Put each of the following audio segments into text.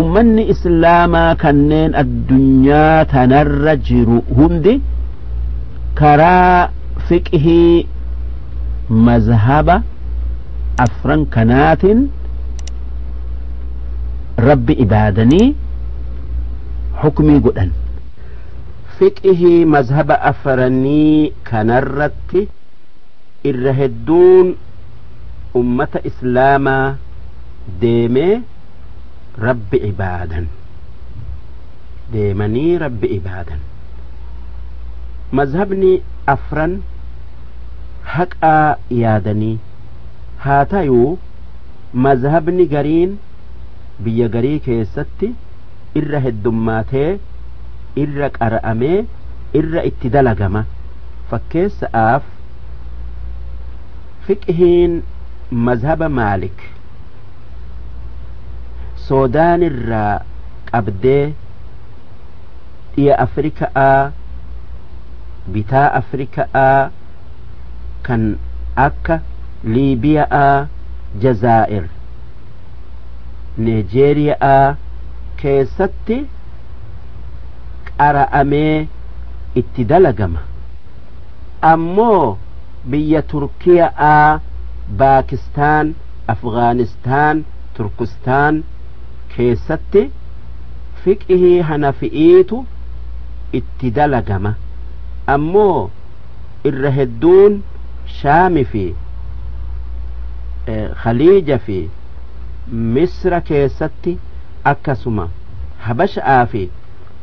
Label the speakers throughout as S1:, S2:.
S1: ummanni islaamaa kanneen addunyaa tanarra jiru hundi karaa fiqhii mazhaba afran kanaatin rabbi ibaadanii hukmii godhan fiqhii mazhaba afranii kanarratti irra hedduun ummata islaamaa deemee rabbi ibaadan deemanii rabbi ibaadan mazhabni afran haqaa yaadanii haa ta'uu mazhabni gariin biyya garii keessatti irra heddummaatee irra qara'amee irra itti dalagama fakkeessaaf fiqhiin mazhaba maalik soodaan irraa qabdee dhiya afrikaa bitaa afrikaa kan akka liibiyaa jazaa'ir nijeeriyaa keessatti qara'amee itti dalagama ammoo biyya turkiyaa baakistaan afgaanistaan turkistaan keessatti fiqhii hanafi'iitu itti dalagama ammoo irra hedduun shaami fi khaliija fi misra keessatti akkasuma habashaa fi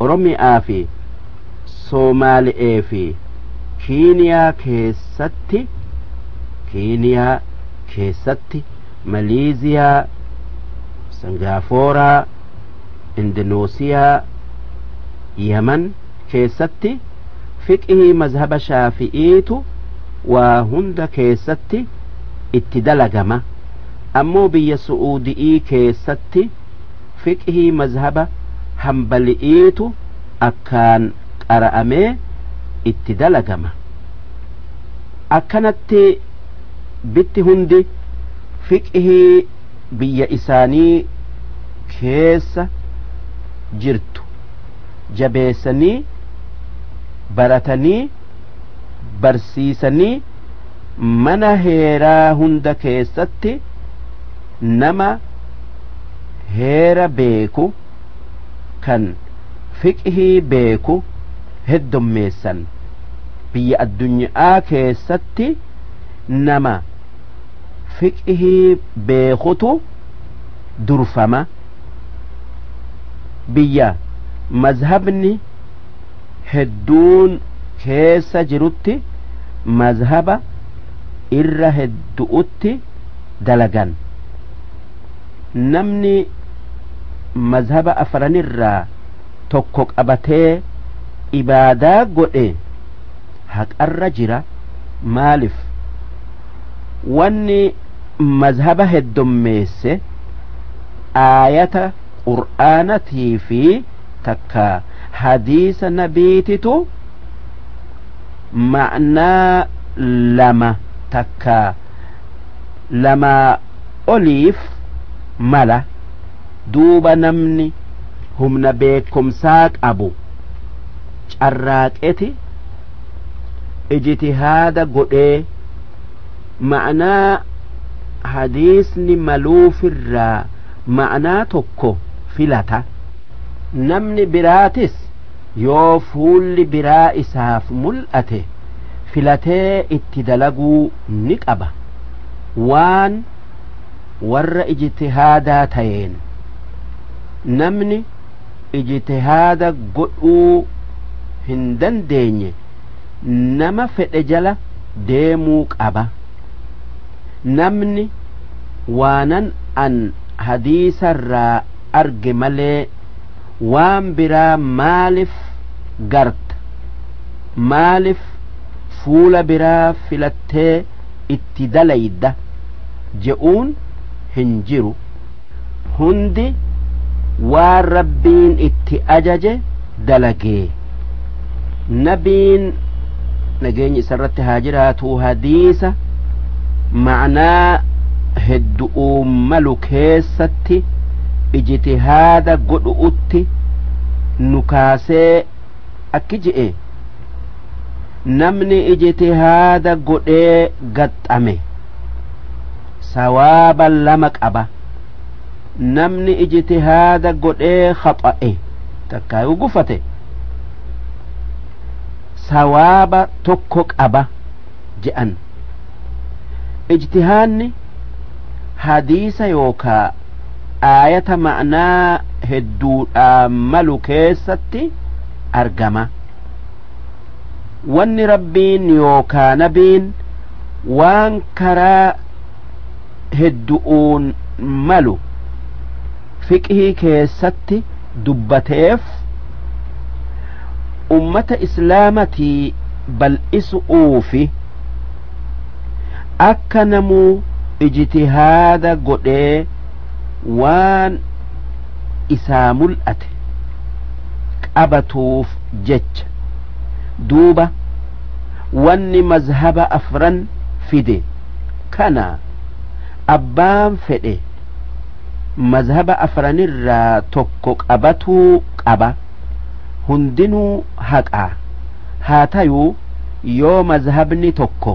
S1: oromiyaa fi soomaali'ee fi kiiniyaa keessatti maleeziyaa singaaporaa indoneesiyaa yaman keessatti fiqhii mazhaba shaafi'iitu waa hunda keessatti itti dalagama ammoo biyya su'uudii keessatti fiqhii mazhaba hambali'iitu akkaan qara'amee itti dalagama akkanatti bitti hundi fiqhii biyya isaanii keessa jirtu jabeessanii baratanii barsiisanii mana heeraa hunda keessatti nama heera beeku kan fiqhii beeku heddummeessan biyya addunyaa keessatti nama fiqhii beekutu durfama biyya mazhabni hedduun keessa jirutti mazhaba irra hedduutti dalagan namni mazhaba afranirraa tokko qabatee ibaadaa godhe haqarra jira maalif wanni mazhaba heddummeesse aayata qur'aanatii fi takka hadiisa nabiititu ma'naa lama takka lamaa oliif mala duuba namni humna beekumsaa qabu carraaqeti ijtihaada godhee ma'naa hadiisni maluufirraa ma'naa tokko filata namni biraatis yoo fuulli biraa isaaf mul'ate filatee itti dalaguu ni qaba waan warra ijtihaadaa ta'een namni ijtihaada godhuu hin dandeenye nama fedhe jala deemuu qaba namni waanan an hadiisarraa arge malee waan biraa maalif garta maalif fuula biraa filattee itti dalayda je'uun hin jiru hundi waan rabbiin itti ajaje dalagee nabiin nageenyi isarratti haa jiraatu hadiisa ma'naa heddu'uu malu keessatti ijtihaada godhu'utti nu kaasee akki je'e namni ijtihaada godhee gaxxame sawaaba lama qaba namni ijtihaada godhee khaxa'e takkaayuu gufate sawaaba tokko qaba je'an ijtihaadni hadiisa yookaa aayata ma'naa hedduudhaan malu keessatti argama wanni rabbiin yookaa nabiin waan karaa heddu'uun malu fiqhii keessatti dubbateef ummata islaamatii bal'isuufi akka namuu ijtihaada godhee waan isaa mul'ate qabatuuf jecha duuba wanni mazhaba afran fide kana abbaan fedhe mazhaba afranirraa tokko qabatuu qaba hundinuu haqaa haa tayuu yoo mazhabni tokko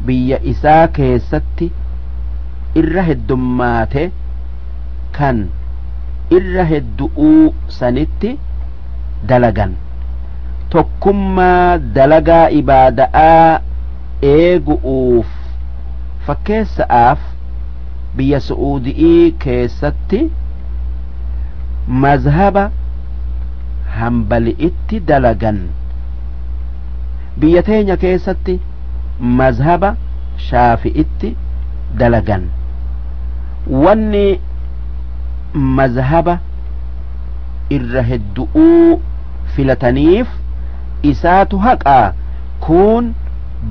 S1: biyya isaa keessatti irra heddummaate kan irra heddu'uu sanitti dalagan tokkummaa dalagaa ibaada'aa eegu'uuf fakkeessa'aaf biyya su'uudii keessatti mazhaba hambali'itti dalagan biyya teenya keessatti mazhaba shaafi'itti dalagan wanni mazhaba irra heddu'uu filataniif isaatu haqaa kun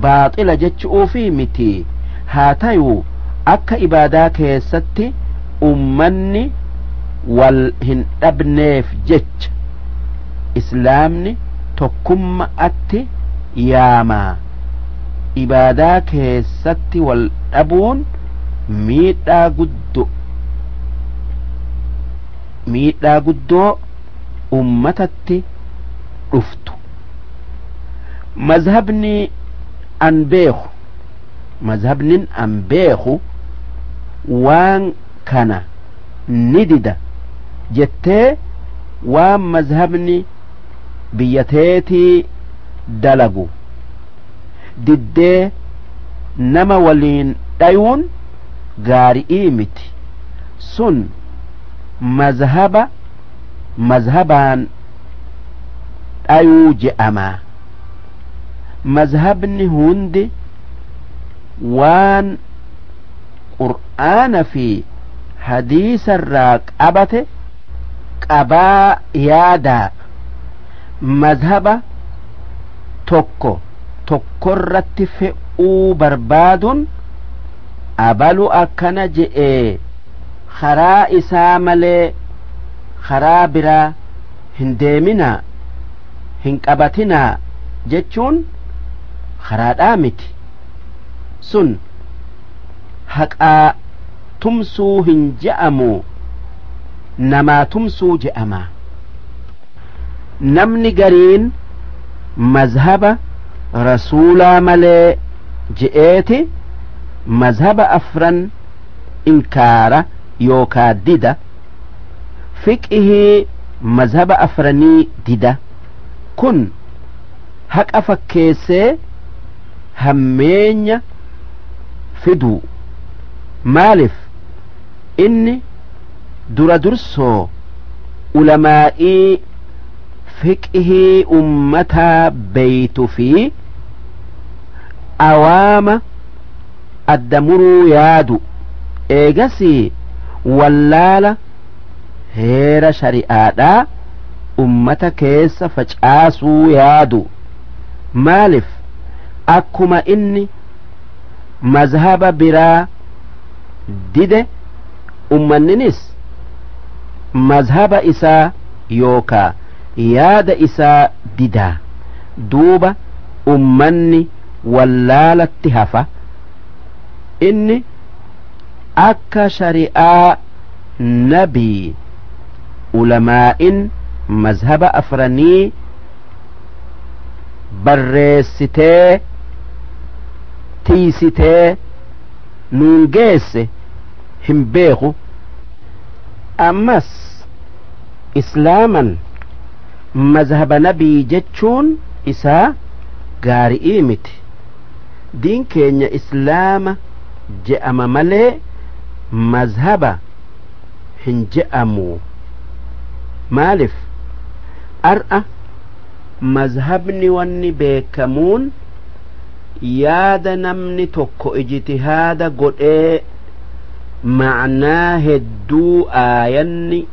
S1: baaxila jechuufi miti haa tayuu akka ibaadaa keessatti ummanni wal hin dhabneef jecha islaamni tokkummaatti yaamaa ibaadaa keessatti wal dhabuun miidhaa guddoo ummatatti dhuftu mazhabnin an beeku waan kana ni dida jettee waan mazhabni biyyateetii dalagu diddee nama waliin dhayuun gaari'ii miti sun mazhabaan dhayuu je'amaa mazhabni hundi waan qur'aana fi hadiisa irraa qabate qabaa yaadaa mazhaba tokkorratti fe'uu barbaaduun abalu akkana je'ee karaa isaa malee karaa biraa hin deeminaa hin qabatinaa jechuun karaadhaa miti sun haqaa tumsuu hin je'amu namaa tumsuu je'amaa namni gariin mazhaba rasuulaa malee je'eeti mazhaba afran inkaara yookaa dida fiqihii mazhaba afranii dida kun haqa fakkeessee hammeenya fiduu maaliif inni dura dursoo ulamaa'ii fiqihii ummataa beeytu fi awaama addamuruu yaadu eegasii wallaala heera shari'aadhaa ummata keessa facaasuu yaadu maaliif akkuma inni mazhaba biraa dide ummanninis mazhaba isaa yookaa yaada isaa didaa duuba ummanni wallaalatti hafa inni akka shari'aa نبي علماء مذهب أفرني برستي تيستي نونجيس هم بيخو أمس إسلاما مذهب نبي جتشون إسا غارئي مت دين كينيا إسلام جأم ملي مذهب هنجأمو مالف أرأى مذهبني واني بيكمون ياد نمني توكو اجتهاد قد ايه معناه الدو آياني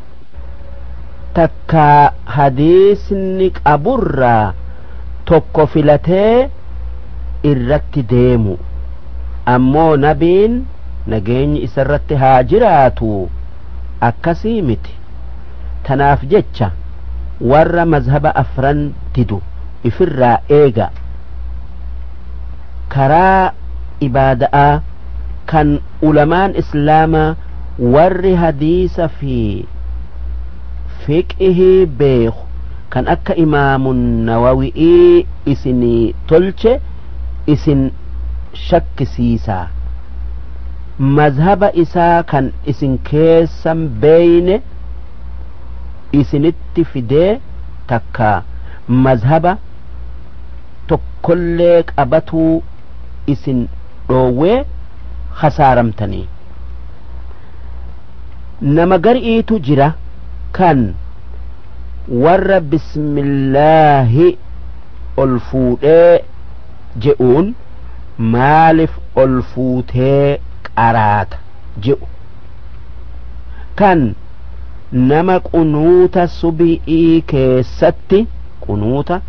S1: تكا حديثنك أبرا توكو فلتي irratti deemu ammoo nabiin nageenyi isarratti haa jiraatu akkasii miti tanaaf jecha warra mazhaba afran didu ifirraa eega karaa ibaadaa kan ulamaan islaamaa warri hadiisa fi fiqhii beeku kan akka imaamun nawawi'ii isinii tolche isin shakkisiisaa mazhaba isaa kan isin keessan beeyne isinitti fidee takka mazhaba tokkollee qabatuu isin dhoowwee khasaaramtanii nama gari'iitu jira kan warra bismillaahi ol fuudhee je'uun maalif ol fuutee qaraata je'u kan nama qunuuta subhii keessatti qunuuta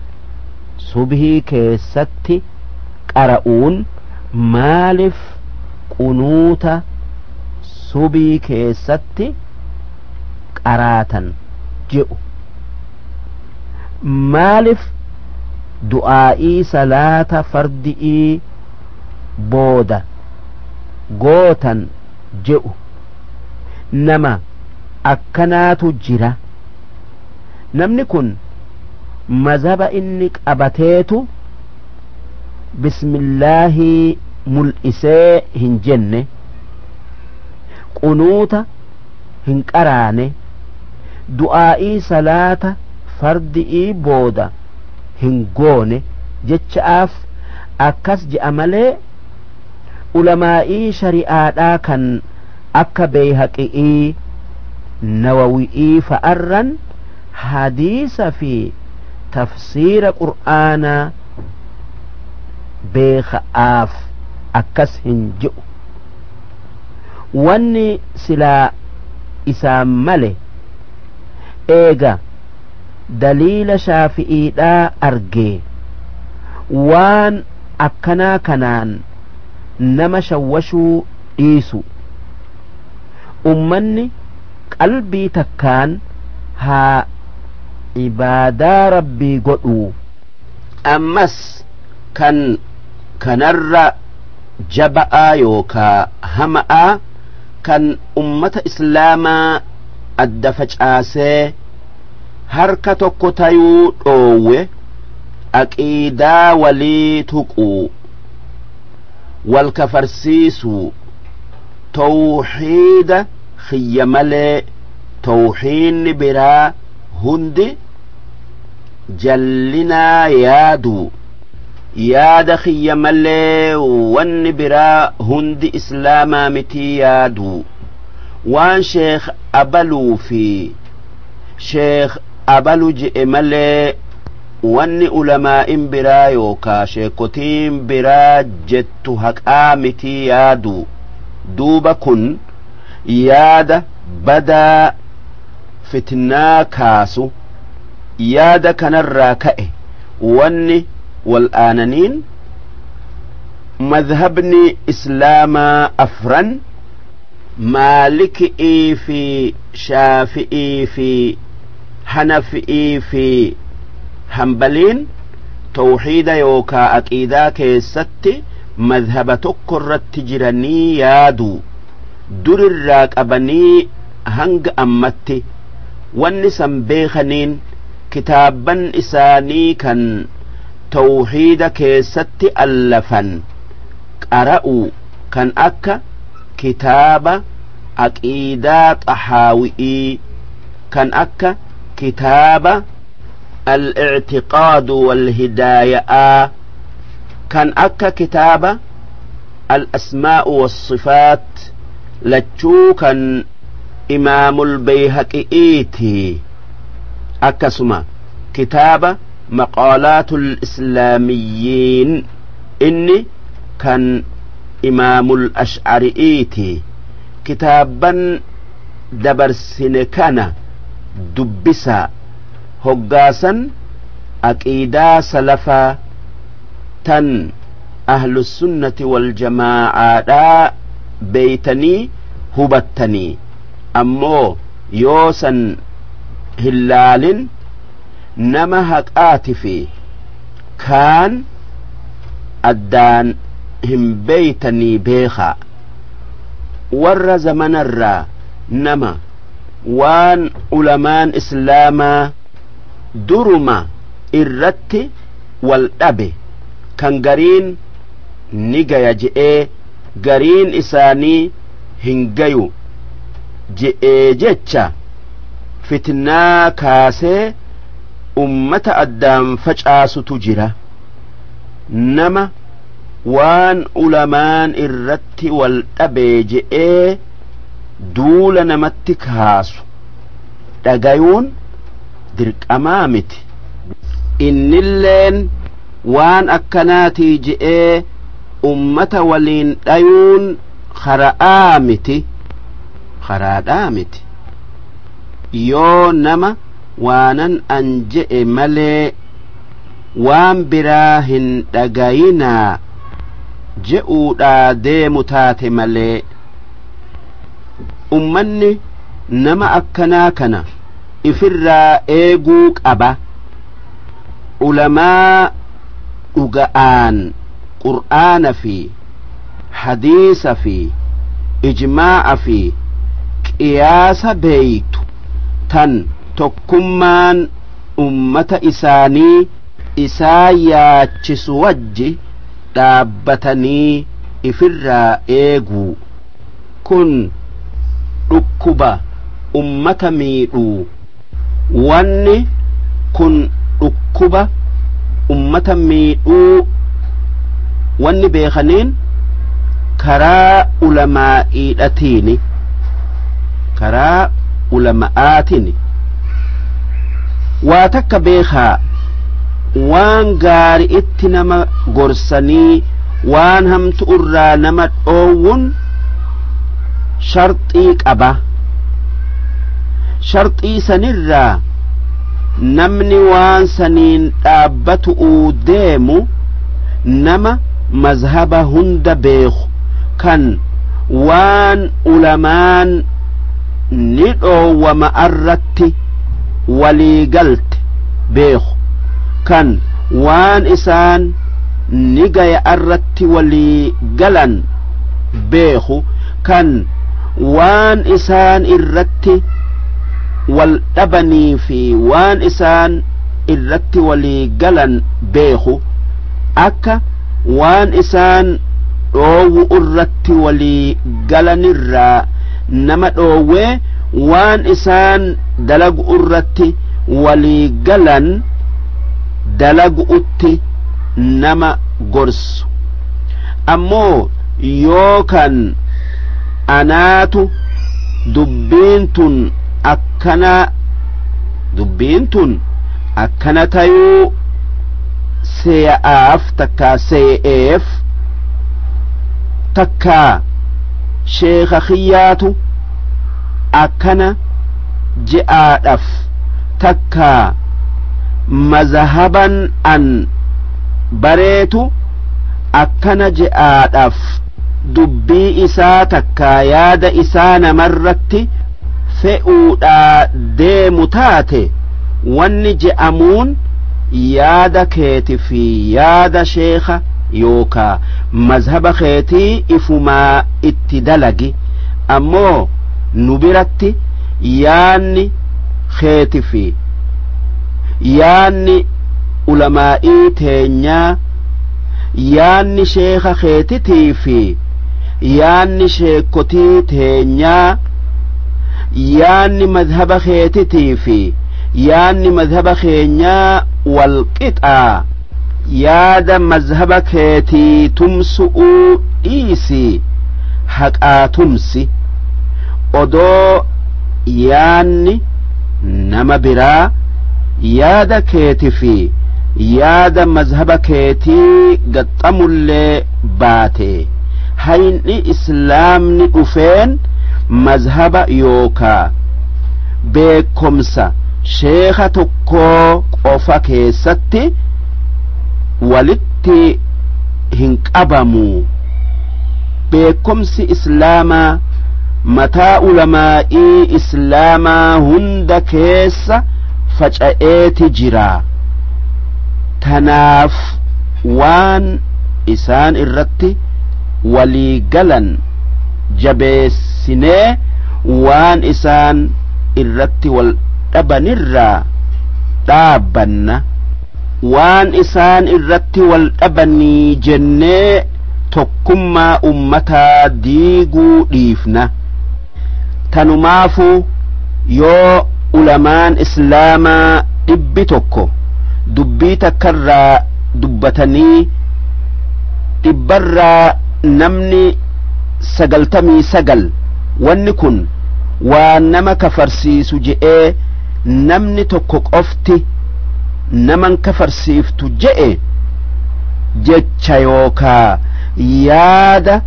S1: subhii keessatti qara'uun maalif qunuuta subhii keessatti qaraatan je'u maalif du'aa'ii salaata fardi'ii booda gootan je'u nama akkanaatu jira namni kun mazhaba inni qabateetu bismillaahi mul'isee hin jenne qunuuta hin qaraane du'aa'ii salaata fardi'ii booda hin goone jechaaf akkas je'a malee ulamaa'ii shari'aadhaa kan akka Bayhaqii Nawawi'ii fa'arran hadiisa fi tafsiira qur'aanaa beeka'aaf akkas hin je'u wanni silaa isaan male eega daliila shaafi'iidhaa argee waan akkanaa kanaan nama shawwashuu dhiisu ummanni qalbii takkaan haa ibaadaa rabbii godhuu ammas kan kanarra jaba'aa yookaa hama'aa kan ummata islaamaa adda facaasee harka tokko tayuu dhoowwe aqiidaa walii tuquu wal kafarsiisuu tawxiida khiyya malee tawxiidni biraa hundi jallinaa yaaduu yaada khiyya malee wanni biraa hundi islaamaa mitii yaaduu waan sheekh abaluu fi sheekh abalu je'e malee wanni ulamaa'in biraa yookaa sheekotiin biraa jettu haqaa mitii yaadu duuba kun yaada badaa fitnaa kaasu yaada kanarraa ka'e wanni wal'aananiin madhabni islaamaa afran maalikii fi shaafi'ii fi hanafi'ii fi hambaliin tawxiida yookaa aqiidaa keessatti madhaba tokko irratti jiranii yaadu durirraa qabanii هنگ أمتي والنسم بيخنين كتابا إساني كان توحيد كيست ألفا قرأوا كان أكا كتاب عقيدة طحاوي كان أكا كتاب الاعتقاد والهداية كان أكا كتاب الأسماء والصفات لتشو كان إمام البيهقي أكسما كتاب مقالات الإسلاميين إني كان إمام الأشعريتي كتابا دبرسن كان دبسا هقاسا أكيدا سلفا تن أهل السنة والجماعة لا بيتني هبتني أمو يوسن هلال نما هقاتفي كان الدان هم بيتني بيخا ور زمن الرا نما وان علمان إسلاما درما الرت والأبي كان قرين نيجا جئ قرين إساني هنجيو جئ جتشا فتنا كاسي أمة أدام فجأة تجرى نما وان علمان الرت والأبي جئ دول نمتك هاسو دقايون درك أمامتي إن اللين وان أكناتي جئ أمة ولين دايون خرآمتي خرادامتي يو نما وانن أنجئ ملي وان براهن دقاينا جئو دا ديمو تاتي ملي أمني نما أكنا كنا إفرا إيقوك أبا علماء أغآن قرآن في حديث في إجماع في قياس بيت تن تكمان أمة إساني إسايا تسوجي دابتني إفرا إيقو كن ركبا أمة ميدو واني كن ركبا أمة ميدو واني بيخنين كرا علماء إدتيني كرا علماءاتني واتك بيخا وان غاري اتنما غرسني وان هم تؤرى نمت اوون شرطي قبا شرطي سنرى نمني وان سنين دابتو ديمو نما مذهب هند بيخ كان وان علمان ندو وما أردت ولي قلت بيخ كان وان إسان نجاي أردت ولي قلن بيخ كان وان إسان إردت والأبني في وان إسان إردت ولي قلن بيخ أكا وان إسان أو أردت ولي قلن الرا نما أوه وان إسان دلق أردت ولي قلن دلق أتي نما قرس أمو يوكن أناتو دبينتن أكنا دبينتن أكنا تيو سيئاف تكا سيئاف تكا شيخ خياتو أكنا جاءف تكا مذهبا أن بريتو أكنا جاءف دبي إسا تكا ياد إسان مرتي فئودا ديمو تاتي واني جأمون يادا كيتي في يادا شيخة يوكا مذهب خيتي إفما اتدلقي أمو نبرتي yaanni keetifi yaanni ulamaa'ii teenyaa yaanni sheekha keetitii fi yaanni sheekotii teenyaa yaanni madhaba keetitii fi yaanni madhaba keenyaa walqixaa yaada mazhaba keetii tumsu'uu dhiisi haqaa tumsi odoo yaanni nama biraa yaada keetii fi yaada mazhaba keetii gaxxamullee baate hayni islaamni dhufeen mazhaba yookaa beekomsa sheekha tokkoo qofa keessatti walitti hin qabamu beekomsi islaamaa mataa ulamaa'ii islaamaa hunda keessa faca'eeti jira tanaaf waan isaan irratti walii galan jabeessinee waan isaan irratti wal dhabanirraa dhaabbanna waan isaan irratti wal dhabanii jennee tokkummaa ummataa diiguu dhiifna tanumaafu yoo ulamaan islaamaa 100 dubbii takkarraa dubbatanii 100 namni 99 wanni kun waan nama kafarsiisu je'ee namni tokko qofti naman kafarsiiftu je'e jecha yookaa yaada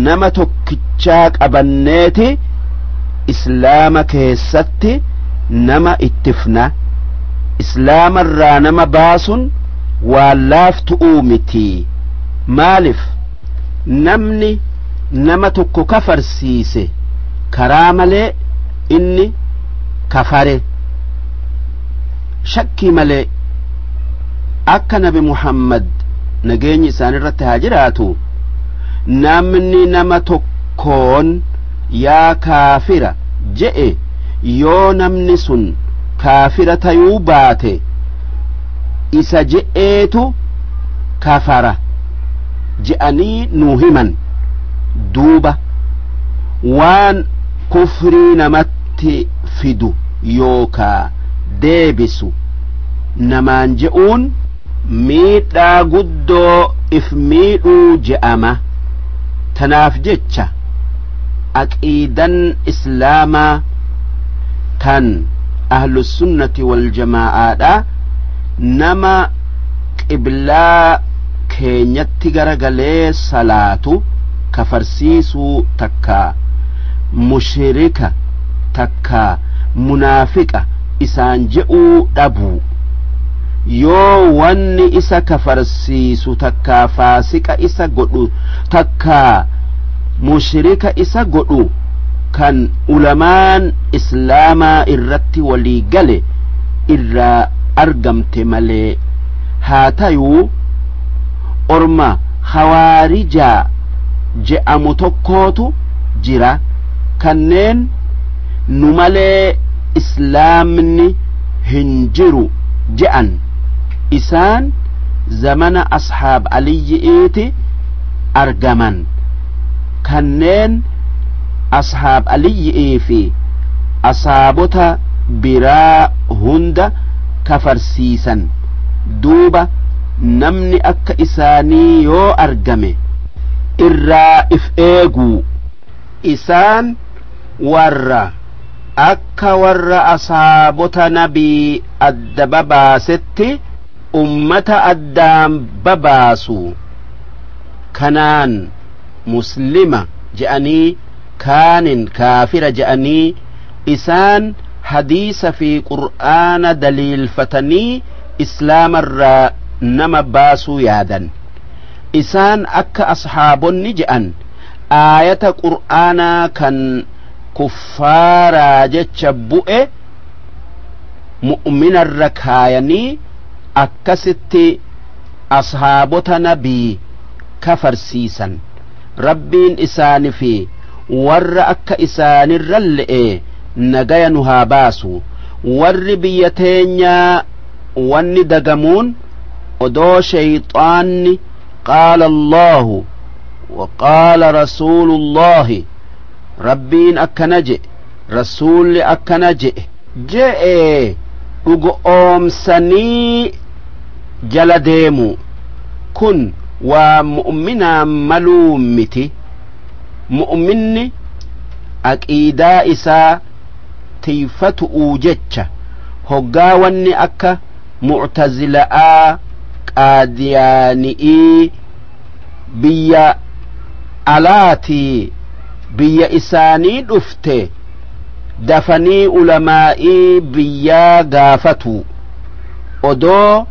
S1: nama tokkichaa qabanneeti islaama keessatti nama ittifna islaamarraa nama baasun waan laaftu'uu miti maalif namni nama tokko kafarsiise karaa malee inni kafare shakkii malee akka nabi muhammad nageenyi isaan irratti haa jiraatu namni nama tokkoon yaa kaafira je'e yoo namni sun kaafira tayuu baate isa je'eetu kafara je'anii nuu himan duuba waan kufrii namatti fidu yookaa deebisu namaan je'uun miidhaa guddoo if miidhuu je'ama tanaaf jecha aqiidan islaamaa tan ahlussunnati waljamaa'aadha nama qiblaa keenyatti garagalee salaatu kafarsiisuu takkaa mushrika takkaa munaafiqa isaan je'uu dhabuu yoo wanni isa kafarsiisu takkaa faasiqa isa godhu takkaa mushrika isa godhu kan ulamaan islaamaa irratti walii gale irraa argamte malee haa tayuu orma khawaarijaa je'amu tokkootu jira kanneen nu malee islaamni hin jiru je'an isaan zamana ashaab aliyyi'eeti argaman kanneen ashaab aliyyi'ee fi asaabota biraa hunda kafarsiisan duuba namni akka isaanii yoo argame irraa if eeguu isaan warra akka warra asaabota nabii adda babaasetti ummata addaan babaasu kanaan muslima je'anii kaanin kaafira je'anii isaan hadiisa fi qur'aana daliilfatanii islaamarraa nama baasuu yaadan isaan akka ashaabonni je'an aayata qur'aanaa kan kuffaaraa jecha bu'e mu'minarra kaayanii akkasitti ashaabota nabii kafarsiisan rabbiin isaani fi warra akka isaanirra le'e nagaya nu haa baasu warri biyya teenya wanni dagamuun odoo shayxaanni qaala Allahu wa qaala rasuulullaahi rabbiin akkana jedhe rasuulli akkana jedhe dhugo oomsanii jala deemu kun waa mu'minaan maluu miti mu'minni aqiidaa isaa tiifatu'uu jecha hoggaa wanni akka mu'tazila'aa qaadiyaani'ii biyya alaatii biyya isaanii dhufte dafanii ulamaa'ii biyyaa gaafatu odoo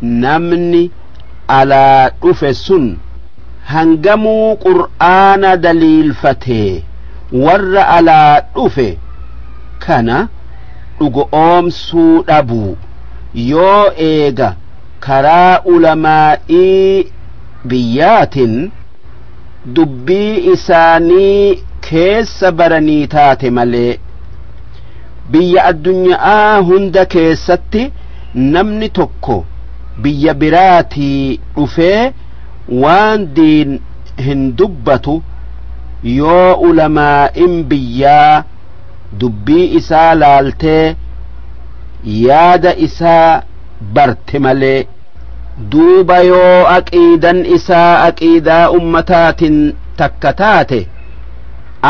S1: namni alaa dhufe sun hangamuu qur'aana daliilfatee warra alaa dhufe kana dhugo oomsuu dhabuu yoo eega karaa ulamaa'ii biyyaatin dubbii isaanii keessa baranii taate malee biyya addunyaa hunda keessatti namni tokko biyya biraatii dhufee waan diin hin dubbatu yoo ulamaa'in biyyaa dubbii isaa laaltee yaada isaa barte malee duuba yoo aqiidan isaa aqiidaa ummataatin takka taate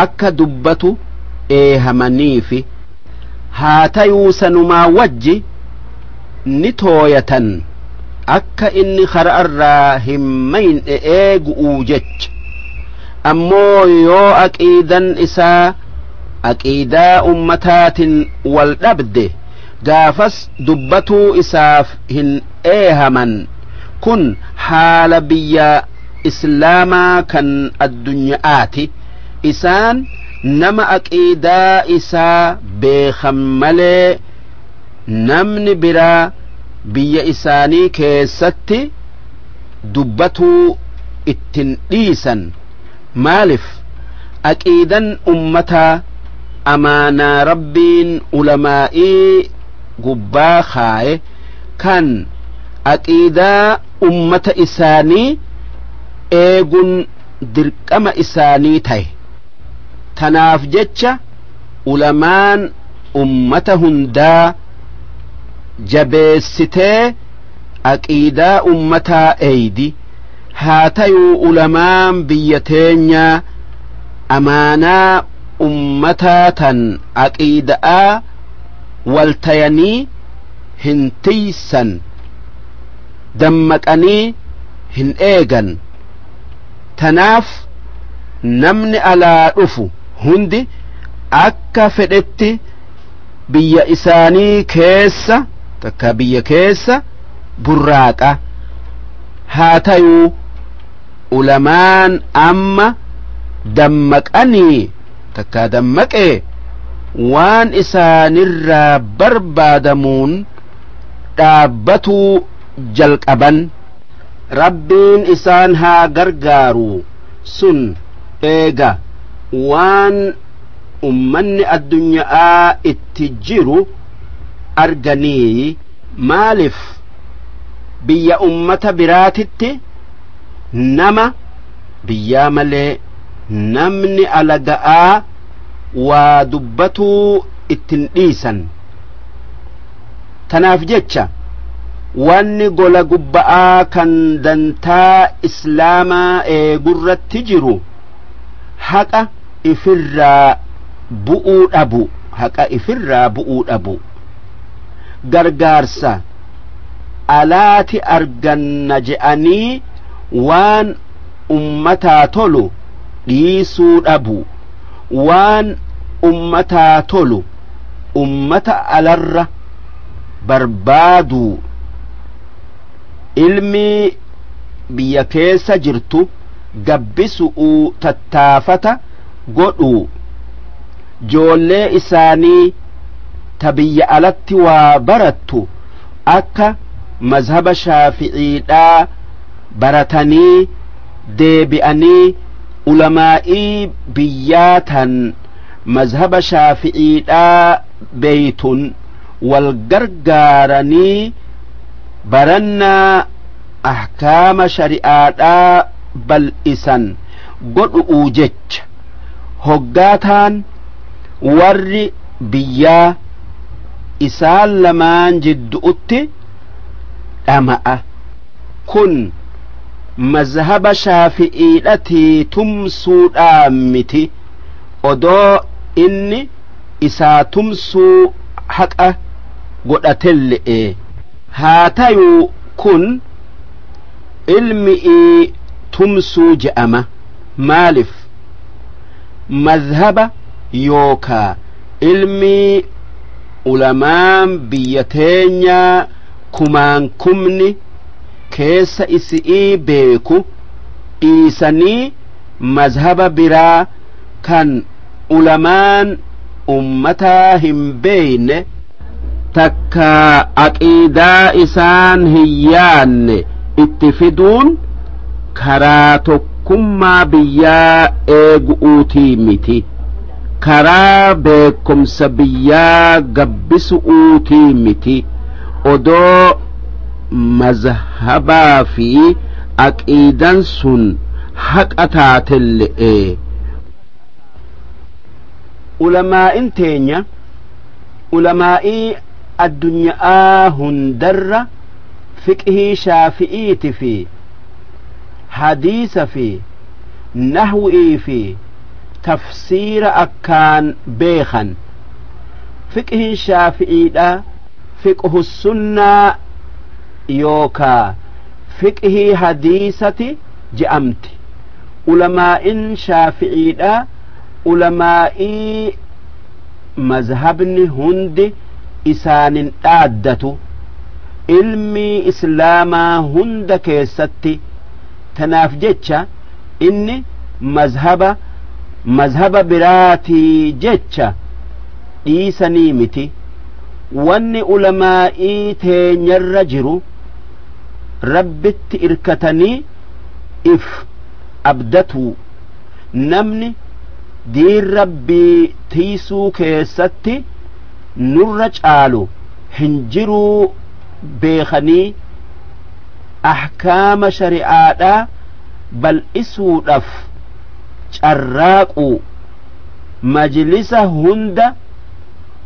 S1: akka dubbatu eehamaniifi haa tayuu sanumaa wajji ni tooyatan akka inni kara'arraa hin mayne eegu'uu jecha ammoo yoo aqiidan isaa aqiidaa ummataatin wal dhabde gaafas dubbatuu isaaf hin eehaman kun haala biyya islaamaa kan addunyaati isaan nama aqiidaa isaa beekan malee namni biraa biyya isaanii keessatti dubbatuu ittin dhiisan maalif aqiidan ummataa amaanaa rabbiin ulamaa'ii gubbaa kaaye kan aqiidaa ummata isaanii eegun dirqama isaanii ta'e tanaaf jecha ulamaan ummata hundaa jabeessitee aqiidaa ummataa eeydi haa tayuu ulamaan biyya teenyaa amaanaa ummataa tan aqiidaa waltayanii hin tiysan dammaqanii hin eegan tanaaf namni alaa dhufu hundi akka fedhetti biyya isaanii keessa takka biyya keessa burraaqa haa tayuu ulamaan amma dammaqanii takka dammaqee waan isaanirraa barbaadamuun dhaabbatuu jalqaban rabbiin isaan haa gargaaru sun eega waan ummanni addunyaa itti jiru arganii maalif biyya ummata biraatitti nama biyyaa malee namni alaga'aa waa dubbatuu ittin dhiisan tanaaf jecha wanni gola gubba'aa kan dantaa islaamaa eegurratti jiru haqa ifirraa bu'uu dhabu haqa ifirraa bu'uu dhabu gargaarsa alaati arganna je'anii waan ummataa tolu dhiisuu dhabu waan ummataa tolu ummata alarra barbaadu ilmi biyya keessa jirtu gabbisu'uu tattaafata godhu joollee isaanii ta biyya alatti waa barattu akka mazhaba shaafi'iidhaa baratanii deebi'anii ulamaa'ii biyyaa tan مذهب شافعي بيت والغرغارني برنا أحكام شريعة بل إسان قد أوجج هقاتان ور بيا إسان لمان جد أتي أمأ كن مذهب شافعي التي تمسو آمتي odoo inni isaa tumsuu haqa godhatelle'e haa tayuu kun ilmi'ii tumsuu je'ama maalif madhaba yookaa ilmii ulamaan biyya teenyaa kumaan kumni keessa isi'ii beeku dhiisanii madhaba biraa kan ulamaan ummataa hin beeyne takka aqiidaa isaan hin yaanne itti fiduun karaa tokkummaa biyyaa eegu'uutii miti karaa beekumsa biyyaa gabbisu'uutii miti odoo mazhabaa fi aqiidan sun haqa taatelle'e علماء تينيا علماء الدنيا هندر فقه شافعي في حديث في نحو في تفسير أكان بيخا فقه شافعي دا فقه السنة يوكا فقه حديثة جأمت علماء شافعي دا علماء مذهبني هند إسان آدتو علمي إسلاما هند كيستي تنافجتشا إني مذهب براتي جتشا إيساني متي واني علماء تينير جرو ربت إركتني إف أبدتو نمني دين ربي تيسو كيستي نرج آلو هنجرو بيخني أحكام شريعة بل إسو رف شراقو مجلس هند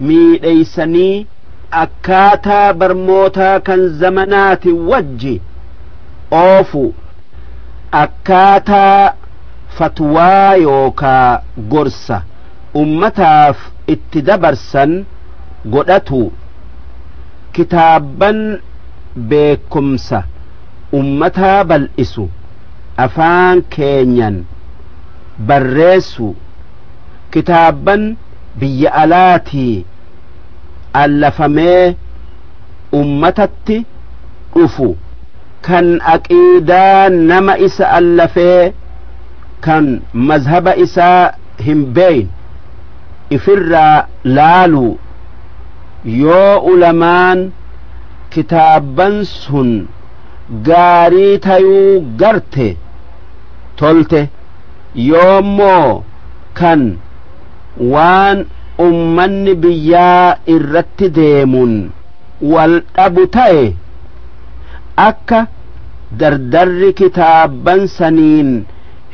S1: ميليسني أكاتا برموتا كان زمنات وجي أوفو أكاتا فتوى يوكا غرسة أمتاف اتدبرسن قدتو كتابا بكمسة أمتا بالإسو أفان كينيان بريسو كتابا بيالاتي ألفمي أمتتي أفو كان أكيدا نما إسا ألفي كان مذهب إسا همبين إفر لالو يو علمان كتابا سن غاري تيو غرته تولته يومو كان وان أمني بيا إرت ديمون والأبتاي أكا دردر كتابا سنين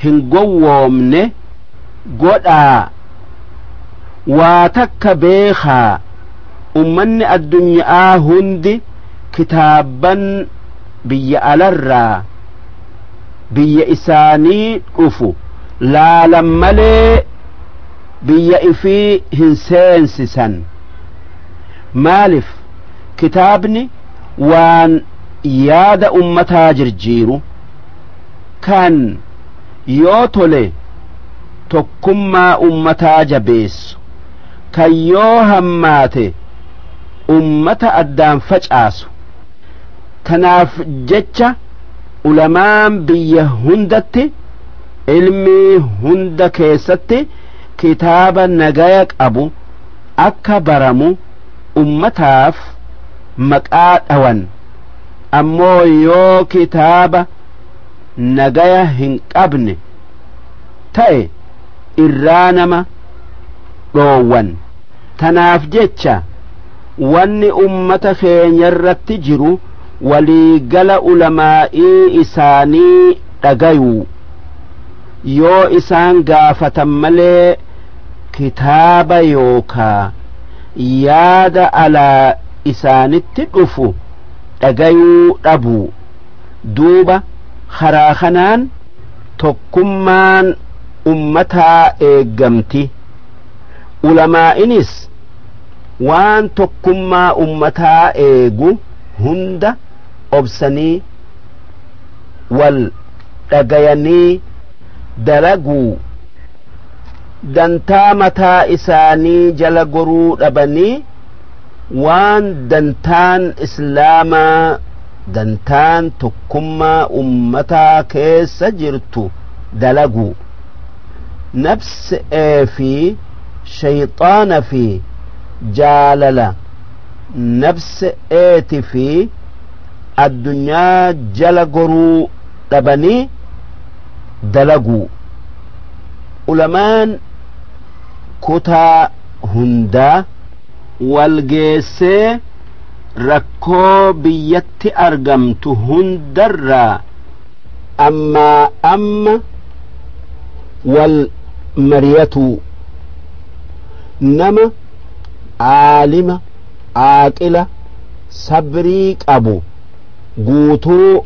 S1: هنقومني قدا واتك بيخا أمني الدنيا هندي كتابا بيا ألرا بيا إساني أفو لا لملي بيا إفي هنسين سسن مالف كتابني وان ياد أمتا جرجيرو كان يوتولي تكما أمتا جبيس كان يوهماتي أمتا أدام فجأسو كناف جتشا علمان بيا هندتي علمي هند كيستي كتابا نجايك أبو أكبرمو أمتاف مقاد أوان أمو يو كتابا نجايا هنقابني تاي إرانما dhoowwan tanaaf jecha wanni ummata keenyarratti jiru waliigala ulamaa'ii isaanii dhagayuu yoo isaan gaafatan malee kitaaba yookaa yaada alaa isaanitti dhufu dhagayuu dhabuu duuba karaa kanaan tokkummaan ummataa eeggamti ulamaa'inis waan tokkummaa ummataa eegu hunda obsanii wal dhagayanii dalaguu dantaa mataa isaanii jala goruu dhabanii waan dantaan islaamaa dantaan tokkummaa ummataa keessa jirtu dalaguu nafsee fi shayxaana fi jaalala nafseeti fi addunyaa jala goruu dhabanii dalaguu ulamaan kutaa hundaa walgeessee rakkoo biyyatti argamtu hundarraa amma wal mariyatu nama aalima aaqila sabrii qabu guutuu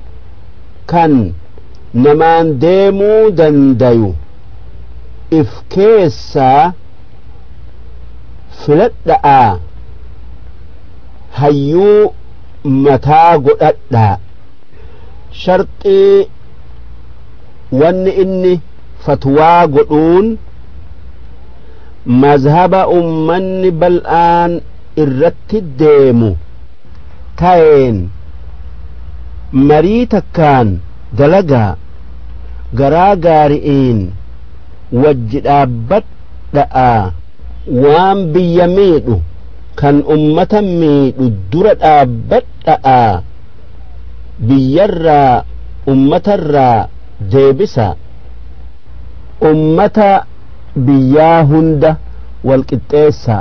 S1: kan namaan deemuu dandayu if keessaa filadhaa hayyuu mataa godhadhaa sharxii wanni inni fatwaa godhuun mazhaba ummanni bal'aan irratti deemu ta'een marii takkaan dalagaa garaa gaari'iin wajji dhaabbadhaa waan biyya miidhu kan ummata miidhu dura dhaabbadhaa biyyarraa ummatarraa deebisa ummata biyyaa hunda walqixxeessa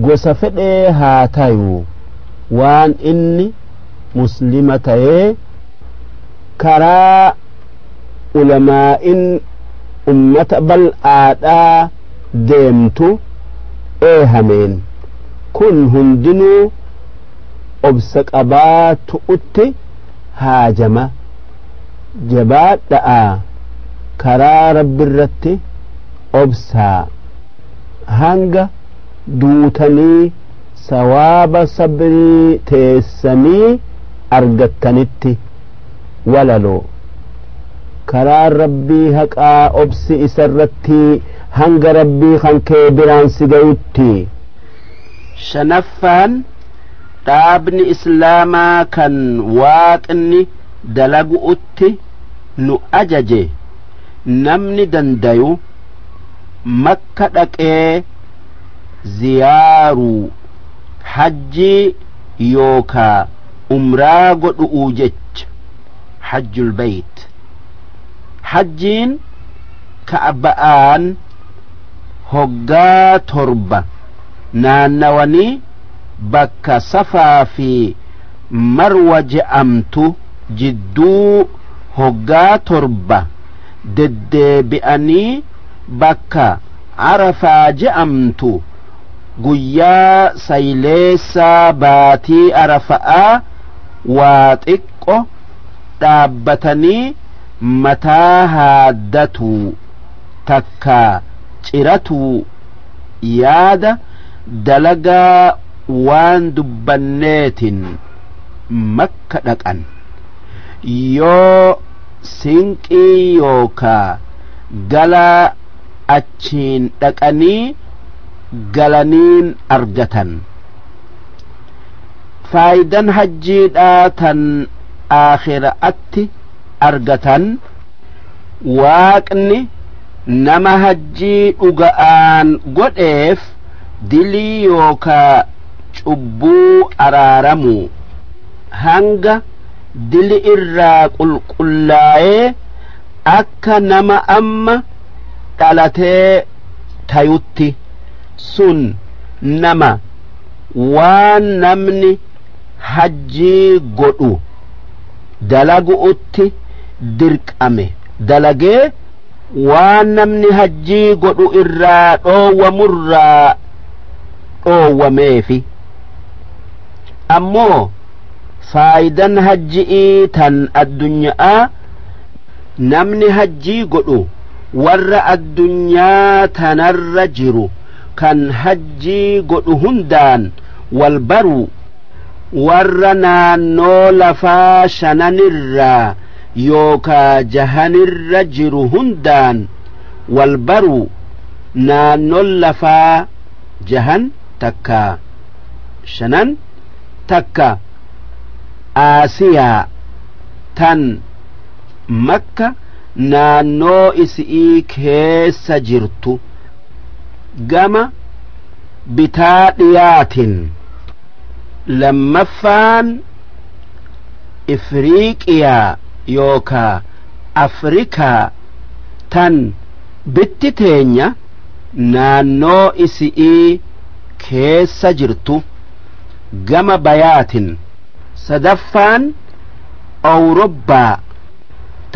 S1: gosa fedhee haa tayu waan inni muslima ta'ee karaa ulamaa'in ummata bal'aadhaa deemtu eehameen kun hundinuu obsa qabaatu'utti haajama jabaadhaa karaa rabbirratti obsaa hanga duutanii sawaaba sabrii teessanii argattanitti walaloo karaa rabbii haqaa obsi isarratti hanga rabbii kan kee biraan si gayutti shanaffaan dhaabni islaamaa kan waaqni dalagu'utti nu ajaje namni dandayu makka dhaqee ziyaaruu hajjii yookaa umraa godhu'uu jecha hajjul bayt hajjiin ka'ba'aan hoggaa torba naannawanii bakka safaa fi marwa je'amtu jidduu hoggaa torba deddeebi'anii bakka arafaa je'amtu guyyaa sayleessaa baatii arafa'aa waa xiqqo dhaabbatanii mataa haaddatuu takkaa ciratuu yaada dalagaa waan dubbanneetin makka dhaqan yoo sinqii yookaa galaa achiin dhaqanii galaniin argatan faayidan hajjiidhaa tan aakhiraatti argatan waaqni nama hajjii dhuga'aan godheef dilii yookaa cubbuu araaramu hanga dili irraa qulqullaa'ee akka nama amma dhalatee tayutti sun nama waan namni hajjii godhu dalagu'utti dirqame dalagee waan namni hajjii godhu irraa dhoowwamurraa dhoowwameefi ammoo faayidan hajji'ii tan addunyaa namni hajjii godhu warra addunyaa tanarra jiru kan hajjii godhu hundaan wal baru warra naannoo lafaa shananirraa yookaa jahanirra jiru hundaan wal baru naannoon lafaa jahan takka shanan takka aasiyaa tan makka naannoo isii keessa jirtu gama bitaa dhiyaatin lammaffaan ifriiqiyaa yookaa afrikaa tan bitti teenya naannoo isii keessa jirtu gama bayaatin sadaffaan awurobbaa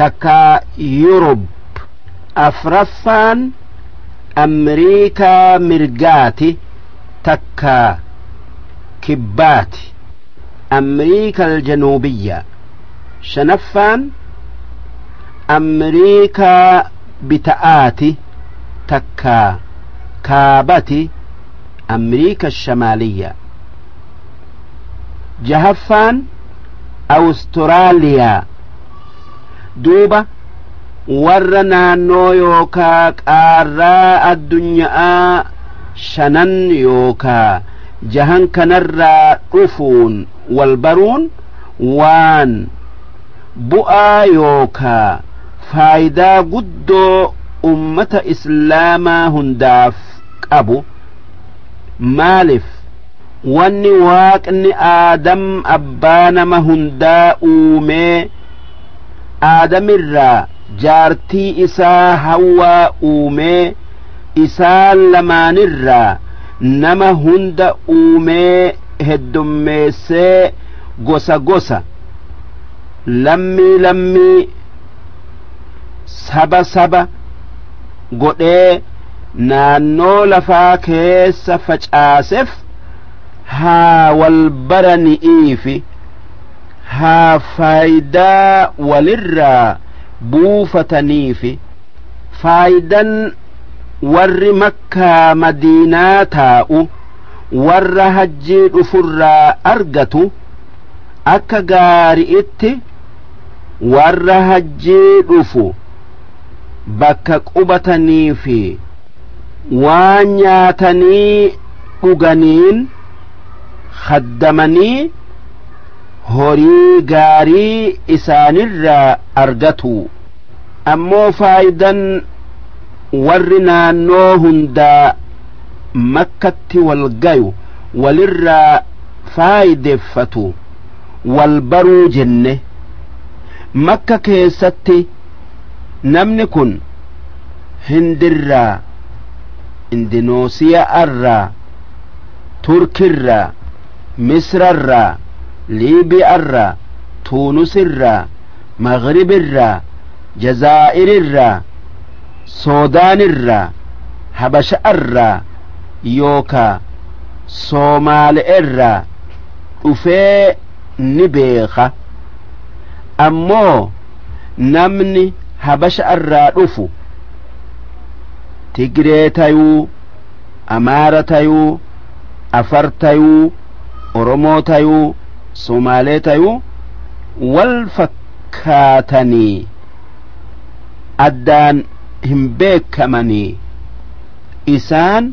S1: takka yurub afraffaan amriikaa mirgaati takka kibbaati amriika aljanuubiyya shanaffaan amriikaa bita'aati takka kaabati amriika shamaaliyya jahaffaan awustiraaliyaa duuba warra naannoo yookaa qaarraa addunyaa shanan yookaa jahan kanarraa dhufuun wal baruun waan bu'aa yookaa faayidaa guddoo ummata islaamaa hundaaf qabu maalif wanni waaqni aadam abbaa nama hundaa uumee aadamirraa jaartii isaa hawwaa uumee isaan lamaanirraa nama hunda uumee heddummeessee gosa gosa lammii saba saba godhee naannoo lafaa keessa facaaseef haa wal barani'iifi haa faayidaa walirraa buufataniifi faayidan warri makkaa madiinaa taa'u warra hajjii dhufurraa argatu akka gaari'itti warra hajjii dhufu bakka qubatanii fi waan nyaatanii dhuganiin khaddamanii horii gaarii isaanirraa argatu ammoo faayidan warri naannoo hundaa makkatti wal gayu walirraa faayideffatu wal baruu jenne makka keessatti namni kun hindirraa indinoosiya'arraa turkirraa misrarraa liibiyarraa tuunusirraa maghribirraa jazaa'irirraa soodaanirraa habasha'arraa yookaa soomaale'irraa dhufee ni beeka ammoo namni habasha'arraa dhufu tigree tayuu amaara tayuu afar tayuu oromoo tayuu somaalee tayuu wal fakkaatanii addaan hin beekamanii isaan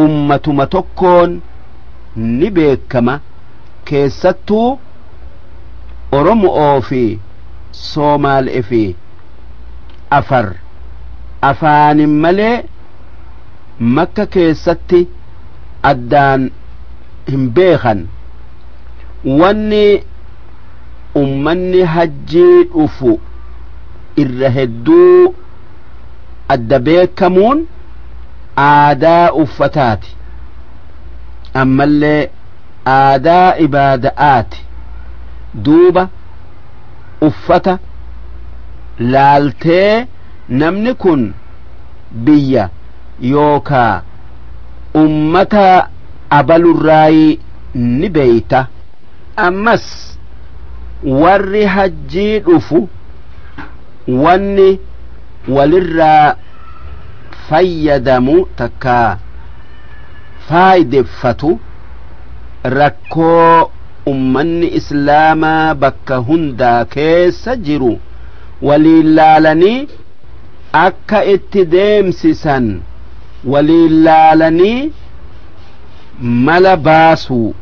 S1: ummatuma tokkoon ni beekama keessattuu oromoo fi soomaalee fi afar afaanin malee makka keessatti addaan hin beekan wanni ummanni hajjii dhufu irra hedduu adda beekamuun aadaa uffataati ammallee aadaa ibaada'aati duuba uffata laaltee namni kun biyya yookaa ummata abalurraayi ni beeyta ammas warri hajjii dhufu wanni walirraa fayyadamu takkaa faayideffatu rakkoo ummanni islaamaa bakka hundaa keessa jiru waliin laalanii akka itti deemsisan waliin laalanii mala baasuu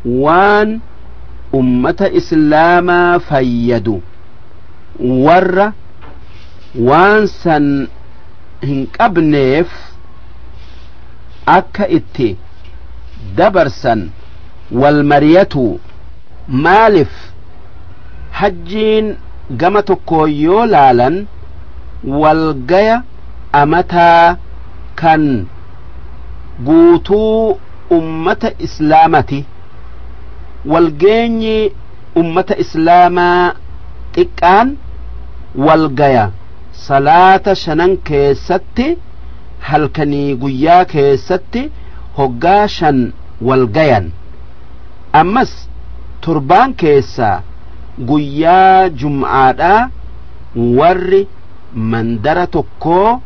S1: waan ummata islaamaa fayyadu warra waan san hin qabneef akka itti dabarsan wal mariyatu maalif hajjiin gama tokko yoo laalan walgaya amataa kan guutuu ummata islaamati walgeenyi ummata islaamaa xiqqaan walgaya salaata shanan keessatti halkanii guyyaa keessatti hoggaa shan walgayan ammas torbaan keessaa guyyaa jum'aadhaa warri mandara tokkoo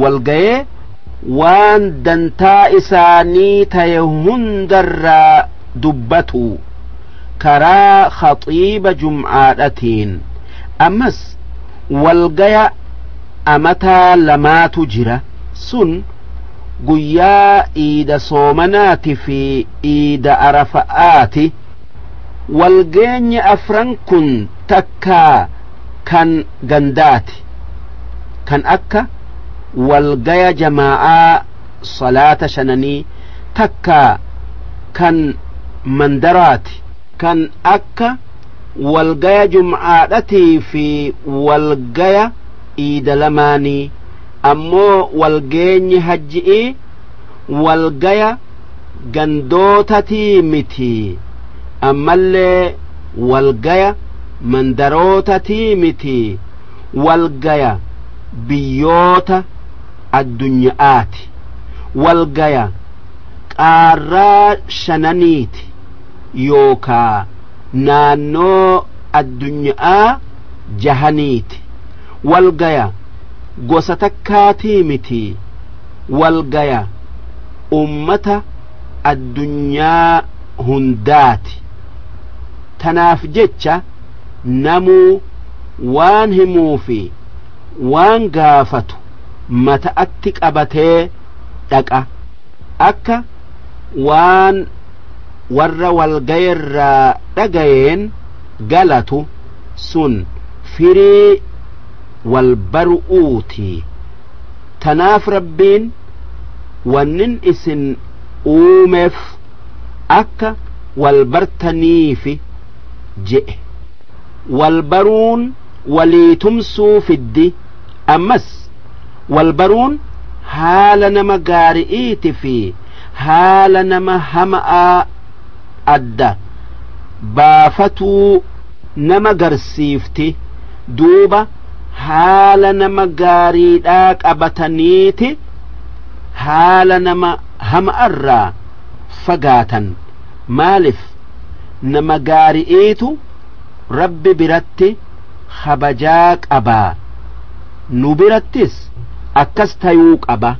S1: walgayee waan dantaa isaanii taye hundarraa dubbatu karaa khaxiiba jum'aadhatiin ammas walgaya amataa lamaatu jira sun guyyaa iida soomanaati fi iida arafa'aati walgeenyi afran kun takkaa kan gandaati kan akka walgaya jamaa'aa salaata shananii takkaa kan mandaraati kan akka walgaya jum'aadhatii fi walgaya iida lamaanii ammoo walgeenyi hajji'ii walgaya gandootatii miti ammallee walgaya mandarootatii miti walgaya biyyoota addunyaati walgaya qaarraa shananiiti yookaa naannoo addunyaa jahaniiti walgaya gosa takkaatii miti walgaya ummata addunyaa hundaati tanaaf jecha namuu waan himuu fi waan gaafatu mata'atti qabatee dhaqa akka waan warra walgayirraa dhagayeen galatu sun firii walbaru'uuti tanaaf rabbiin wannin isin uumeef akka walbartaniifi je'e walbaruun waliitumsuu fiddi ammas walbaruun haala nama gaari'iiti fi haala nama hama'aa adda baafatuu nama garsiifti duuba haala nama gaariidhaa qabataniiti haala nama hama'arraa fagaatan maalif nama gaari'iitu rabbi biratti kabajaa qabaa نبرتس أكستيو قبا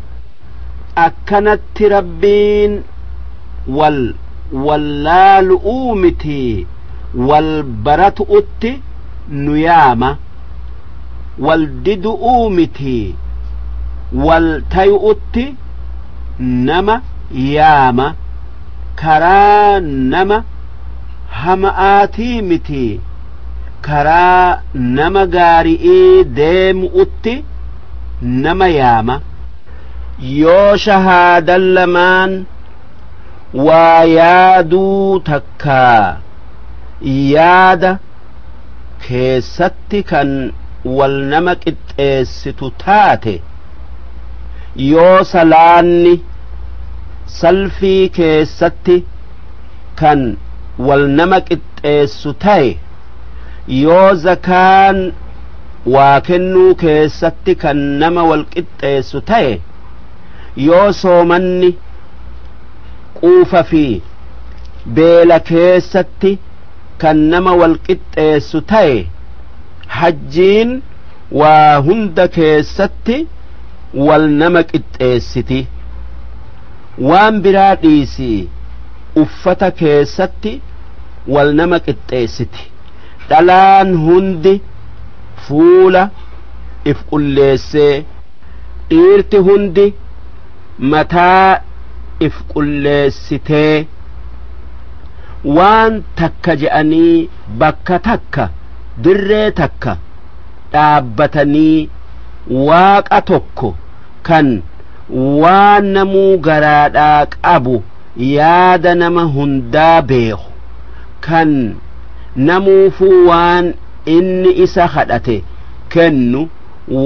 S1: أكنت ربين واللال أومتي والبرت أتي نياما والدد أومتي والتي أتي نما ياما كرا نما همآتي متي كرا نما غارئي ديم أتي نما ياما يو شهادا لمان ويادو تكا يادا كيستي كان والنمك اتأستو تاتي يو سلاني سلفي كيستي كان والنمك اتأستو تاي يو زكان واكنو كيستي كان نما والقتأستو تاي يو سومني quufa fi beela keessatti kan nama walqixxeessu ta'e hajjiin waa hunda keessatti wal nama qixxeessiti waan biraa dhiisi uffata keessatti wal nama qixxeessiti dhalaan hundi fuula if qulleessee dhiirti hundi mataa if qulleessitee waan takka je'anii bakka takka dirree takka dhaabbatanii waaqa tokko kan waan namuu garaadhaa qabu yaada nama hundaa beeku kan namuufuu waan inni isa kadhate kennu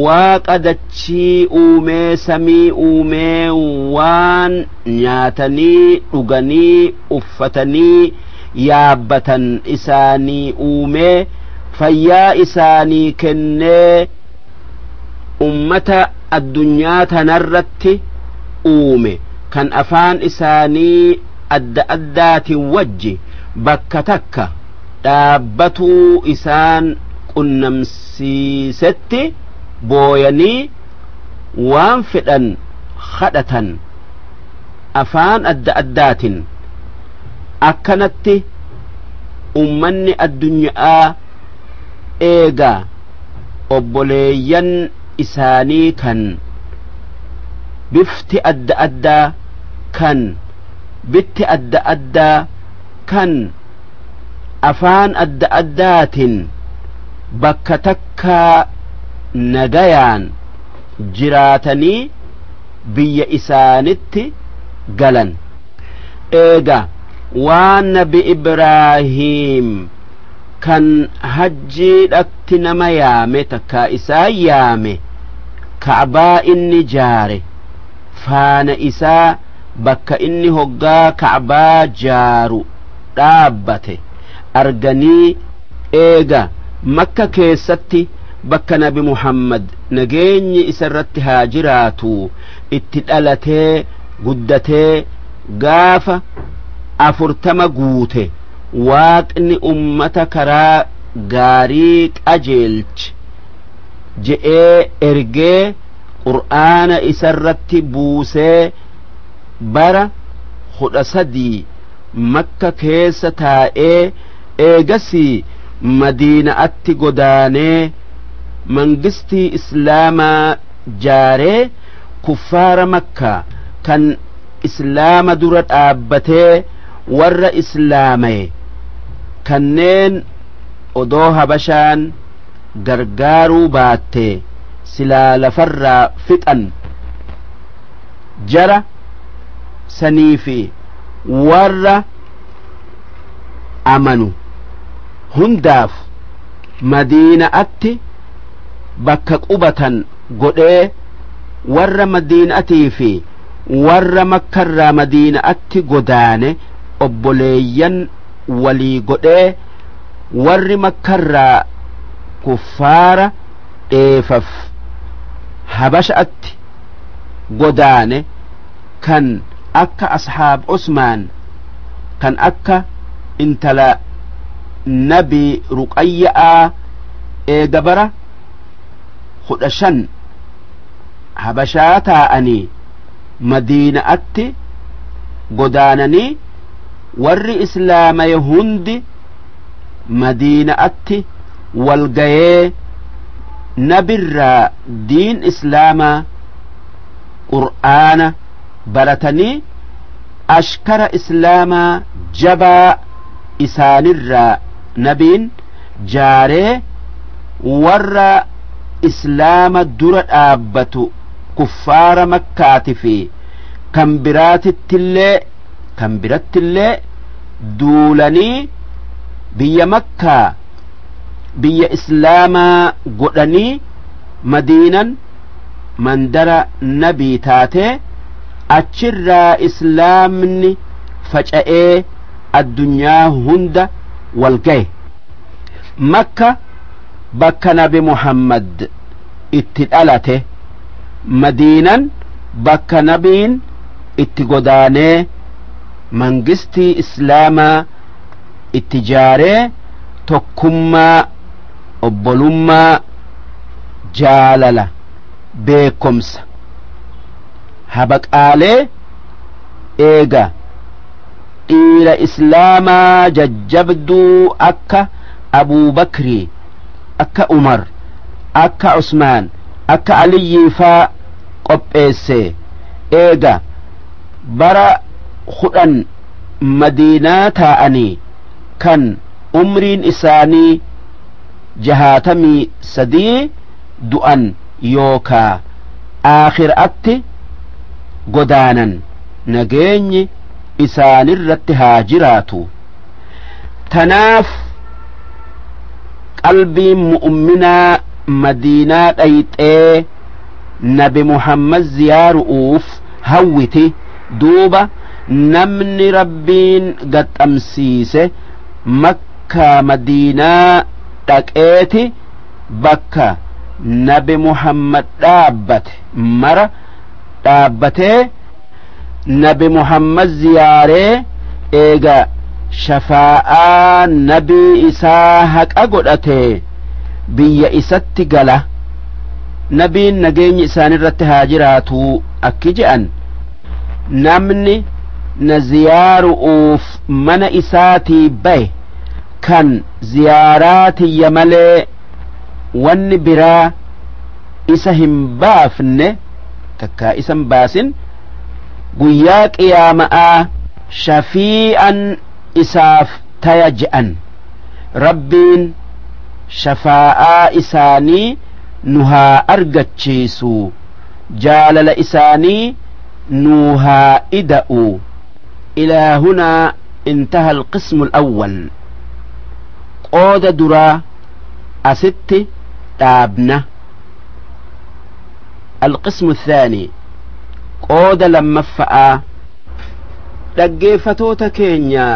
S1: waaqa dachii uumee samii uumee waan nyaatanii dhuganii uffatanii yaabbatan isaanii uumee fayyaa isaanii kennee ummata addunyaa tanarratti uume kan afaan isaanii adda addaatiin wajji bakka takka dhaabbatuu isaan qunnamsiisetti booyanii waan fedhan kadhatan afaan adda addaatiin akkanatti ummanni addunyaa eegaa obboleeyyan isaanii kan bifti adda addaa kan bitti adda addaa kan afaan adda addaatiin bakka takkaa nagayaan jiraatanii biyya isaanitti galan eega waan nabi Ibraahiim kan hajjiidhatti nama yaame takka isaa yaame Ka'baa inni jaare faana isaa bakka inni hoggaa Ka'baa jaaru dhaabbate arganii eega Makka keessatti bakka nabi Muhammad nageenyi isarratti haa jiraatu itti dhalatee guddatee gaafa 40 guute waaqni ummata karaa gaarii qajeelche je'ee ergee qur'aana isarratti buusee bara 13 Makka keessa taa'ee eegasii Madiinaatti godaanee mangistii islaamaa jaaree kuffaara Makka kan islaama dura dhaabbatee warra islaamee kanneen odoo habashaan gargaaruu baattee silaa lafarraa fixan jara sanii fi warra amanu hundaaf Madiinaatti bakka qubatan godhee warra Madiinaatii fi warra Makkarraa Madiinaatti godaane obboleeyyan walii godhee warri Makkarraa kuffaara dheefaf habashaatti godaane kan akka ashaab Usmaan kan akka intala nabi Ruqayyaa eega bara خدشن habashaa taa'anii madiinaatti godaananii warri islaamay hundi madiinaatti walgayee nabirraa diin islaamaa qur'aana baratanii ashkara islaamaa jabaa isaanirraa nabiin jaaree warra islaama dura dhaabbatu kuffaara makkaati fi kan birattillee duulanii biyya makkaa biyya islaamaa godhanii madiinan mandara nabii taatee achirraa islaamni faca'ee addunyaa hunda walgaye makka bakka nabi muhammad itti dhalate madiinan bakka nabiin itti godaanee mangistii islaamaa itti jaaree tokkummaa obbolummaa jaalala beekomsa habaqaalee eega dhiira islaamaa jajjabduu akka abuu bakrii akka umar akka usmaan akka aliyyifaa qopheesse eega bara 10 madiinaa taa'anii kan umriin isaanii 63 du'an yookaa aakhiraatti godaanan nageenyi isaanirratti haa jiraatu tanaaf qalbiin mu'minaa madiinaa dhayxee nabi muhammad ziyaaru'uuf hawwiti duuba namni rabbiin gaxxamsiise makkaa madiinaa dhaqeeti bakka nabi muhammad dhaabbate mara dhaabbatee nabi muhammad ziyaaree eega shafaa'aa nabii isaa haqa godhatee biyya isatti gala nabiin nageenyi isaanirratti haa jiraatu akki je'an namni na ziyaaru'uuf mana isaatii baye kan ziyaaraatiyya malee wanni biraa isa hin baafne takkaa isa hin baasin guyyaa qiyaama'aa shafii'an isaaf taya je'an rabbiin shafaa'aa isaanii nu haa argachiisu jaalala isaanii nu haa ida'u ilaa hunaa intaha alqismu alawwal qooda duraa asitti dhaabna alqismu athaani qooda lammaffa'aa dhaggeeffatoota keenya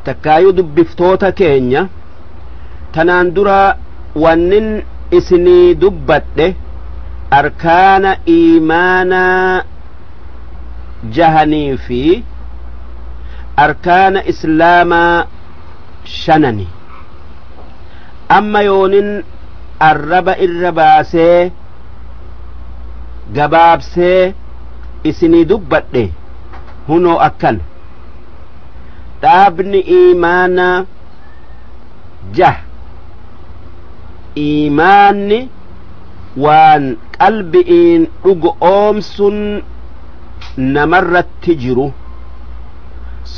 S1: takkaayuu dubbiftoota keenya tanaan dura wannin isinii dubbadhe arkaana iimaanaa jahanii fi arkaana islaamaa shanani amma yoonin arraba irra baasee gabaabsee isinii dubbadhe hunoo akkan dhaabni iimaanaa jah iimaanni waan qalbiin dhugoomsun namarratti jiru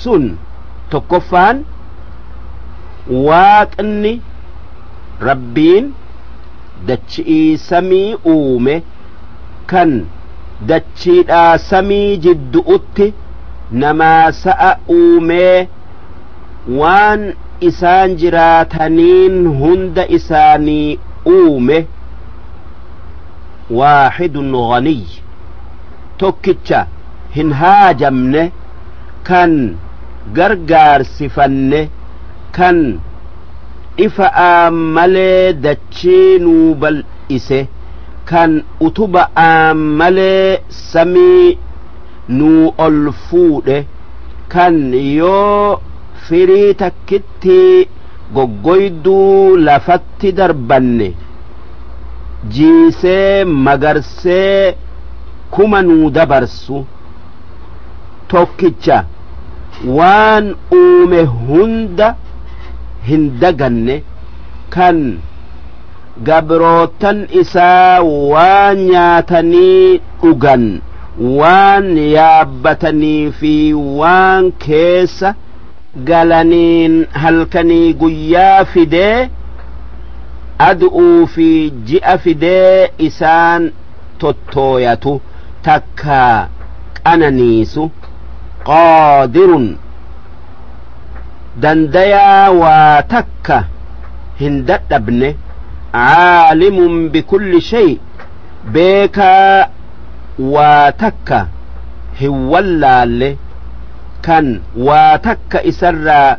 S1: sun tokkoffaan waaqni rabbiin dachii samii uume kan dachiidhaa samii jiddu'utti namaa sa'a uumee waan isaan jiraataniin hunda isaanii uume waahidun ghaniy tokkicha hin haajamne kan gargaarsifanne kan ifa'aan malee dachii nuu bal'ise kan utuba'aan malee samii nuu ol fuudhe kan yoo firii takkitti goggoyduu lafatti darbanne jiisee magarsee kuma nuu dabarsu tokkicha waan uume hunda hin daganne kan gabrootan isaa waan nyaatanii dhugan waan yaabbatanii fi waan keessa galaniin halkanii guyyaa fidee aduu fi ji'a fidee isaan tottooyatu takka qananiisu qaadirun dandayaa waa takka hin dadhabne caalimun bikulli shay beekaa waa takka hin wallaalle kan waa takka isarraa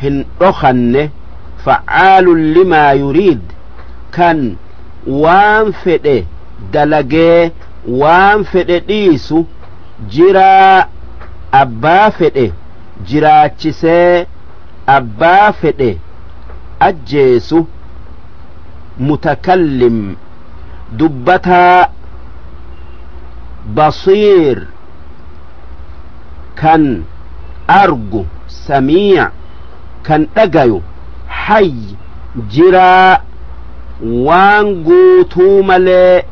S1: hin dhokanne facaalun limaa yuriid kan waan fedhe dalagee waan fedhe dhiisu jiraa abbaa fedhe jiraachisee abbaa fedhe ajjeesu mutakallim dubbataa basiir kan argu samiic kan dhagayu hay jiraa waan guutuu malee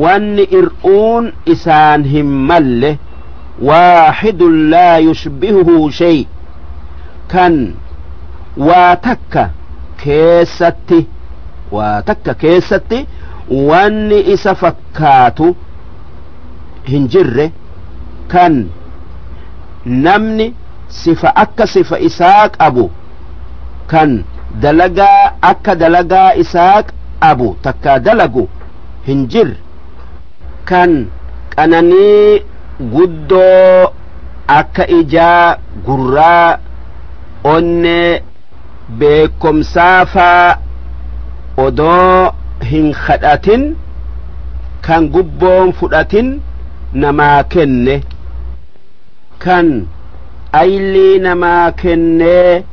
S1: wanni ir'uun isaan hin malle waaxidun laa yushbihuhu shay kan waa takka keessatti wanni isa fakkaatu hin jirre kan namni sifa akka sifa isaa qabu kan dalagaa akka dalagaa isaa qabu takka dalagu hin jirre kan qananii guddoo akka ijaa gurraa onnee beekomsaafaa odoo hin kadhatin kan gubboon fudhatin namaa kenne kan aylii namaa kennee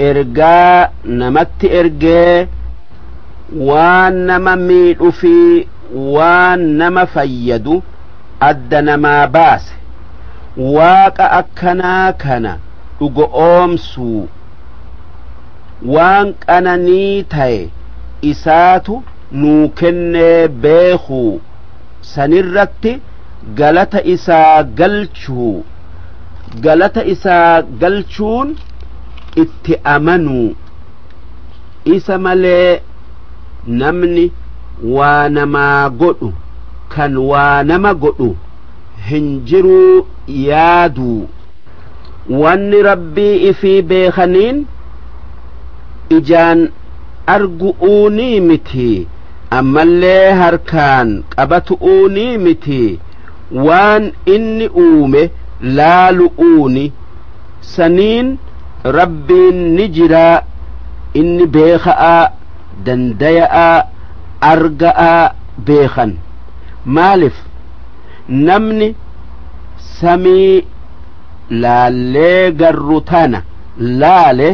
S1: ergaa namatti ergee waan nama miidhu fi waan nama fayyadu adda namaa baase waaqa akkanaa kana dhugo oomsuu waan qananii ta'e isaatu nuu kennee beekuu sanirratti galata isaa galchuun itti amanuu isa malee namni waa namaa godhu kan waa nama godhu hin jiruu yaaduu wanni rabbii ifii beekaniin ijaan argu'uunii miti ammallee harkaan qabatu'uunii miti waan inni uume laalu'uuni saniin rabbiin ni jiraa inni beeka'a dandaya'a arga'a beekan maalif namni samii laallee garru tana laale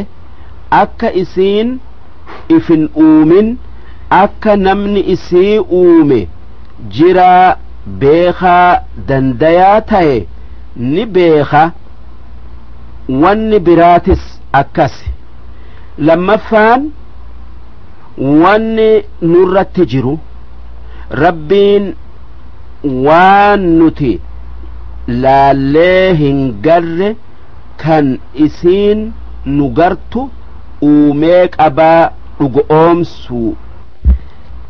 S1: akka isiin ifin uumin akka namni isii uume jiraa beekaa dandayaa ta'e ni beeka wanni biraatis akkas lammaffaan wanni nurratti jiru rabbiin waan nuti laallee hin garre kan isiin nu gartu uumee qabaa dhugo oomsuu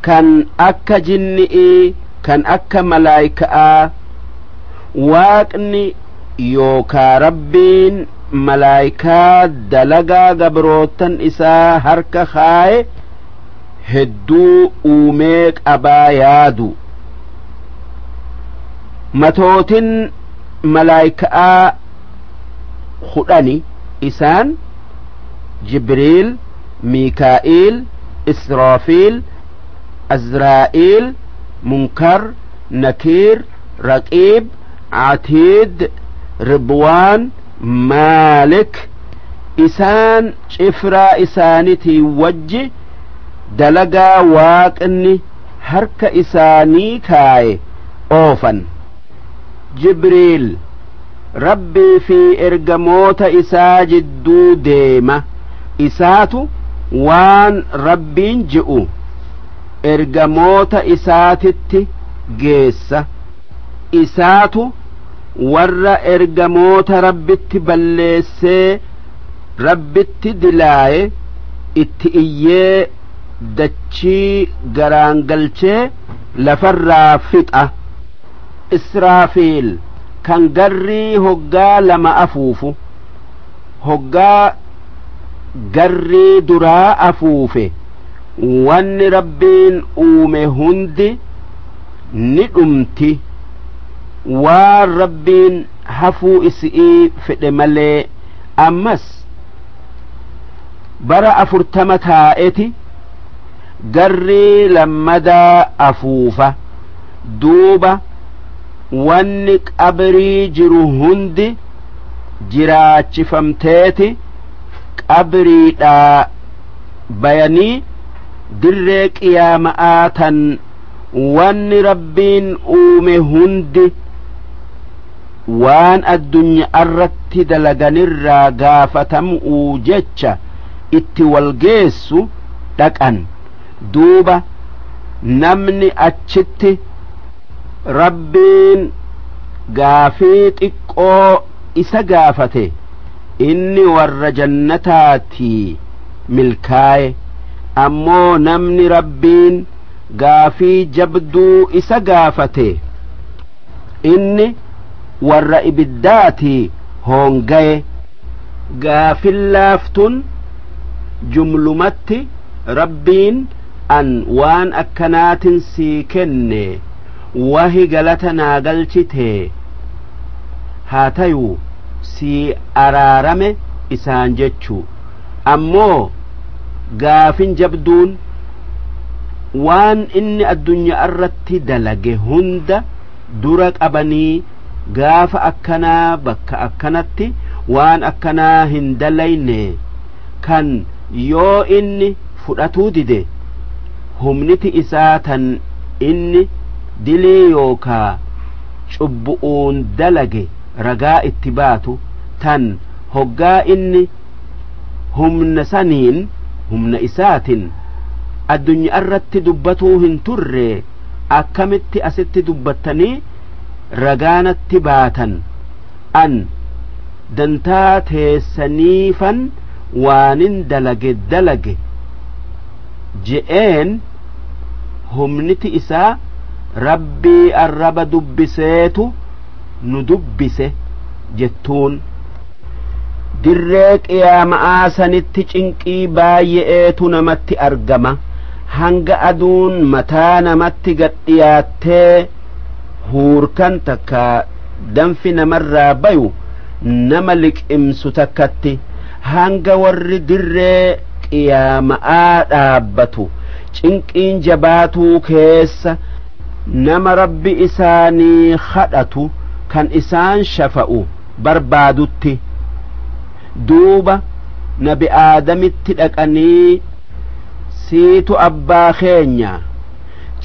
S1: kan akka jinni'ii kan akka malaayika'aa waaqni yookaa rabbiin malaayikaa dalagaa gabrootan isaa harka kaaye hedduu uumee qabaa yaadu matootin malaayika'aa 10 isaan jibriil miikaa'iil israafiil azraa'iil munkar nakiir raqiib atiid ribwaan maalik isaan cifraa isaanitii wajji dalagaa waaqni harka isaanii kaaye oofan. Jibriil rabbii fi ergamoota isaa jidduu deema, isaatu waan rabbiin je'u ergamoota isaatitti geessa, isaatu warra ergamoota rabbitti balleessee rabbitti dilaaye itti iyyee dachii garaan galchee lafarraa fixa. Israafiil kan garrii hoggaa lama afuufu, hoggaa garrii duraa afuufe wanni rabbiin uume hundi ni dhumti, waan rabbiin hafuu isii fedhe malee. Ammas bara 40 taa'eti garrii lammadaa afuufa, duuba wanni qabrii jiru hundi jiraachifamteeti qabriidhaa bayanii dirree qiyaama'aa tan wanni rabbiin uume hundi waan addunyaa irratti dalaganirraa gaafatamuu jecha itti walgeessu dhaqan. Duuba namni achitti rabbiin gaafii xiqqoo isa gaafate inni warra jannataatii milkaaye, ammoo namni rabbiin gaafii jabduu isa gaafate inni warra ibiddaatii hoongaye. Gaafin laaftun jumlumatti rabbiin an waan akkanaatin sii kenne wahi galata naa galchite haa tayuu sii araarame isaan jechuu. Ammoo gaafin jabduun waan inni addunyaa irratti dalage hunda dura qabanii gaafa akkanaa bakka akkanatti waan akkanaa hin dalayne kan yoo inni fudhatuu dide humniti isaa tan inni dilii yookaa cubbu'uun dalage ragaa itti baatu tan hoggaa inni humna saniin humna isaatin addunyaa irratti dubbatuu hin turre akkamitti asitti dubbattanii ragaanatti baatan? An dantaa teessaniifan waanin dalage je'een humniti isaa rabbii arraba dubbiseetu nu dubbise jettuun. Dirree qiyaama'aa sanitti cinqii baay'eetu namatti argama, hanga aduun mataa namatti gadhiyaattee huurkan takka danfi namarraa bayu nama liqimsu takkatti, hanga warri dirree qiyaama'aa dhaabbatu cinqiin jabaatuu keessa nama rabbi isaanii kadhatu kan isaan shafa'u barbaadutti. Duuba nabi aadamitti dhaqanii siitu abbaa keenya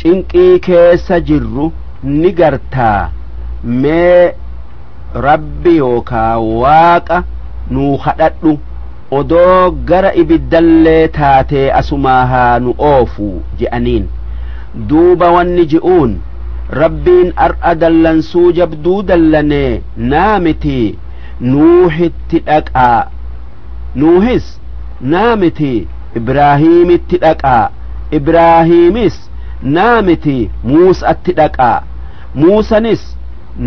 S1: cinqii keessa jirru ni gartaa, mee rabbi yookaa waaqa nuu kadhadhu odoo gara ibiddallee taatee asumaa haa nu oofu je'aniin. Duuba wanni ji'uun rabbiin ar'a dallansuu jabduu dallanee naamiti nuuhitti dhaqaa, nuuhis naamiti ibraahiimitti dhaqaa, ibraahiimis naamiti muusatti dhaqaa, muusanis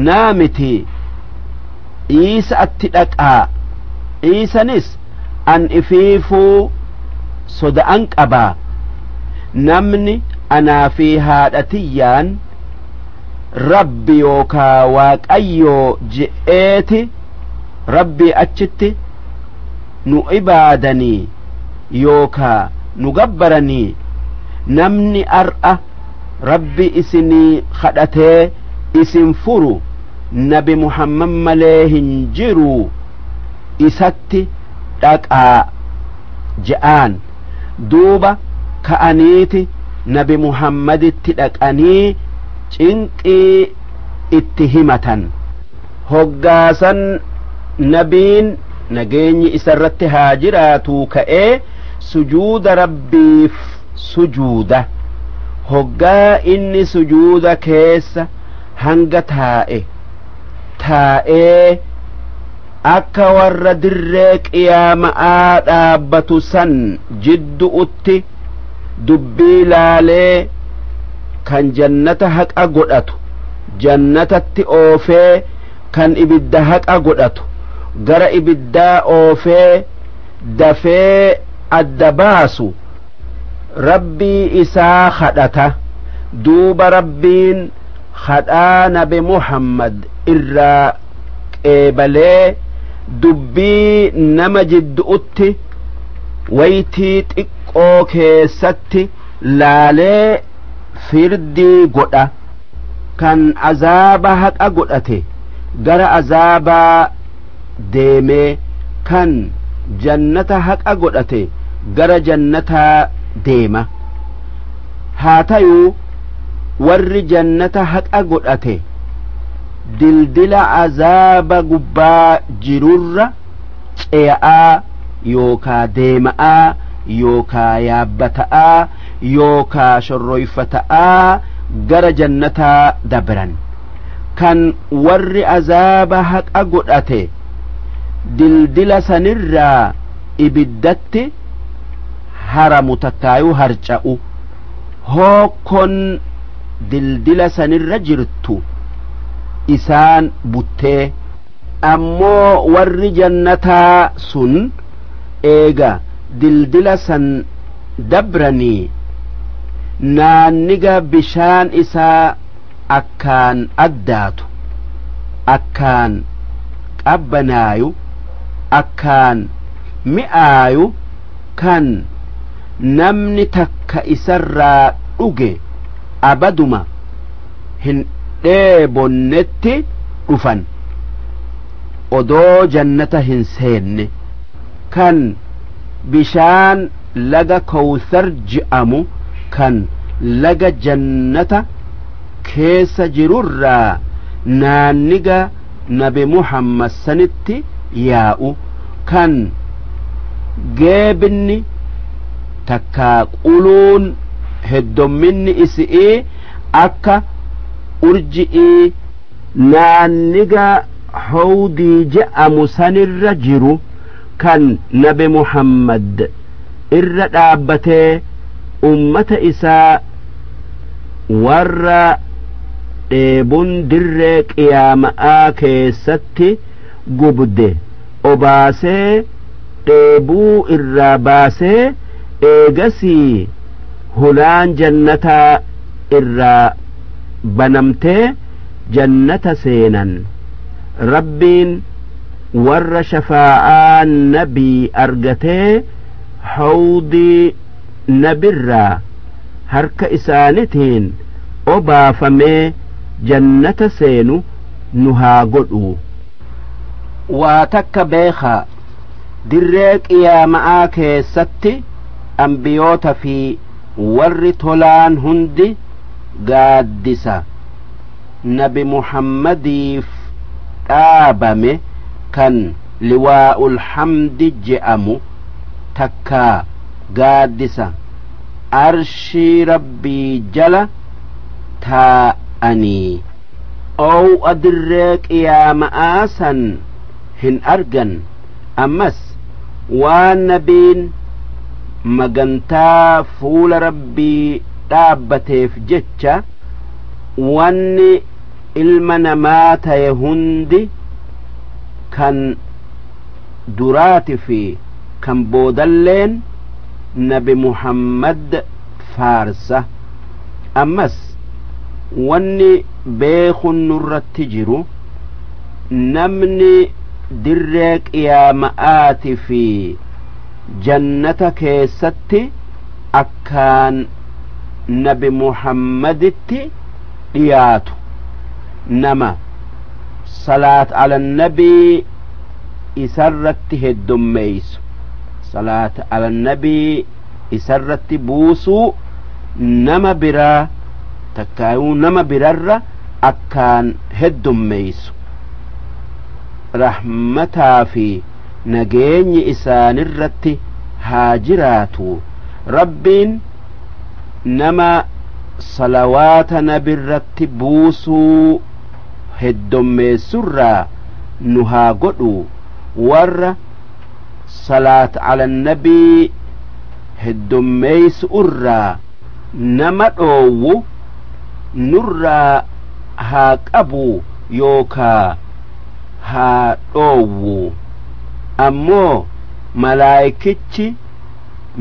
S1: naamiti iisa'atti dhaqaa, iisanis an ifiifuu soda'an qabaa. Namni anaa fi haadhatiyyaan rabbi yookaa waaqayyoo je'eeti rabbi achitti nu ibaadanii yookaa nu gabbaranii, namni ar'a rabbi isinii kadhatee isin furu nabi Muhammad malee hin jiru isatti dhaqaa je'aan. Duuba ka'aniiti nabi muhammaditti dhaqanii cinqii itti himatan. Hoggaasan nabiin nageenyi isarratti haa jiraatu ka'ee sujuuda rabbiif sujuuda. Hoggaa inni sujuuda keessa hanga taa'ee akka warra dirree qiyaama'aa dhaabbatu san jidduutti dubbii laalee kan jannata haqa godhatu jannatatti oofee kan ibidda haqa godhatu gara ibiddaa oofee dafee adda baasu rabbii isaa kadhata. Duuba rabbiin kadhaa nabi muhammad irraa qeebalee dubbii nama jidduutti waytii xiqqoo keessatti laalee firdii godha. Kan azaaba haqa godhate gara azaabaa deemee kan jannata haqa godhate gara jannataa deema. Haa ta'uu warri jannata haqa godhate dildila azaaba gubbaa jirurra ce'aa yookaa deema'aa yookaa yaabbata'aa yookaa shorroyfata'aa gara jannataa dabran. Kan warri azaaba haqa godhate dildila sanirraa ibiddatti haramu takkaayuu harca'u. Hokkon dildila sanirra jirtu isaan buttee. Ammoo warri jannataa sun eega dildila san dabranii naanniga bishaan isaa akkaan addaatu akkaan qabbanaayu akkaan mi'aayu kan namni takka isarraa dhuge abaduma hin dheebonnetti dhufan odoo jannata hin seenne. Kan bishaan laga kawsar ji'amu kan laga jannata keessa jirurraa naanniga nabi muhammad sanitti yaa'u. Kan geebinni takkaa quluun heddomminni isi'ii akka urji'ii naanniga hawdii je'amu sanirra jiru kan nabi muhammad irra dhaabbatee ummata isaa warra dheebun dirree qiyaama'aa keessatti gubde obaasee dheebuu irraa baasee eegasii hulaan jannataa irraa banamtee jannata seenan. Rabbiin warra shafaa'aa nabii argatee hawdii nabirraa harka isaanitiin obaafamee jannata seenu nu haa godhu. Waa takka beekaa dirree qiyaama'aa keessatti ambiyoota fi warri tolaan hundi gaaddisa nabi muhammadiif dhaabame kan liwaa'ul hamdi je'amu takkaa gaaddisa arshii rabbii jala taa'anii oowa dirree qiyaama'aa san hin argan. Ammas waan nabiin magantaa fuula rabbii dhaabbateef jecha wanni ilma namaa ta'e hundi kan duraati fi kan boodalleen nabi muhammad faarsa. Ammas wanni beekun nurratti jiru namni dirree qiyaama'aati fi jannata keessatti akkaan nabi muhammaditti dhiyaatu nama salaat ala nabii isarratti heddummeeysu salaat ala nabii isarratti buusuu nama biraa takkaayuu nama birarra akkaan heddummeeysu rahmataa fi nageenyi isaanirratti haa jiraatu. rabbiin nama salawaata nabirratti buusuu heddummeessurraa nu haa godhu. warra salaat ala nabii heddummeeysu irraa nama dhoowwu nurraa haa qabu yookaa haa dhoowwu. ammoo malaayikichi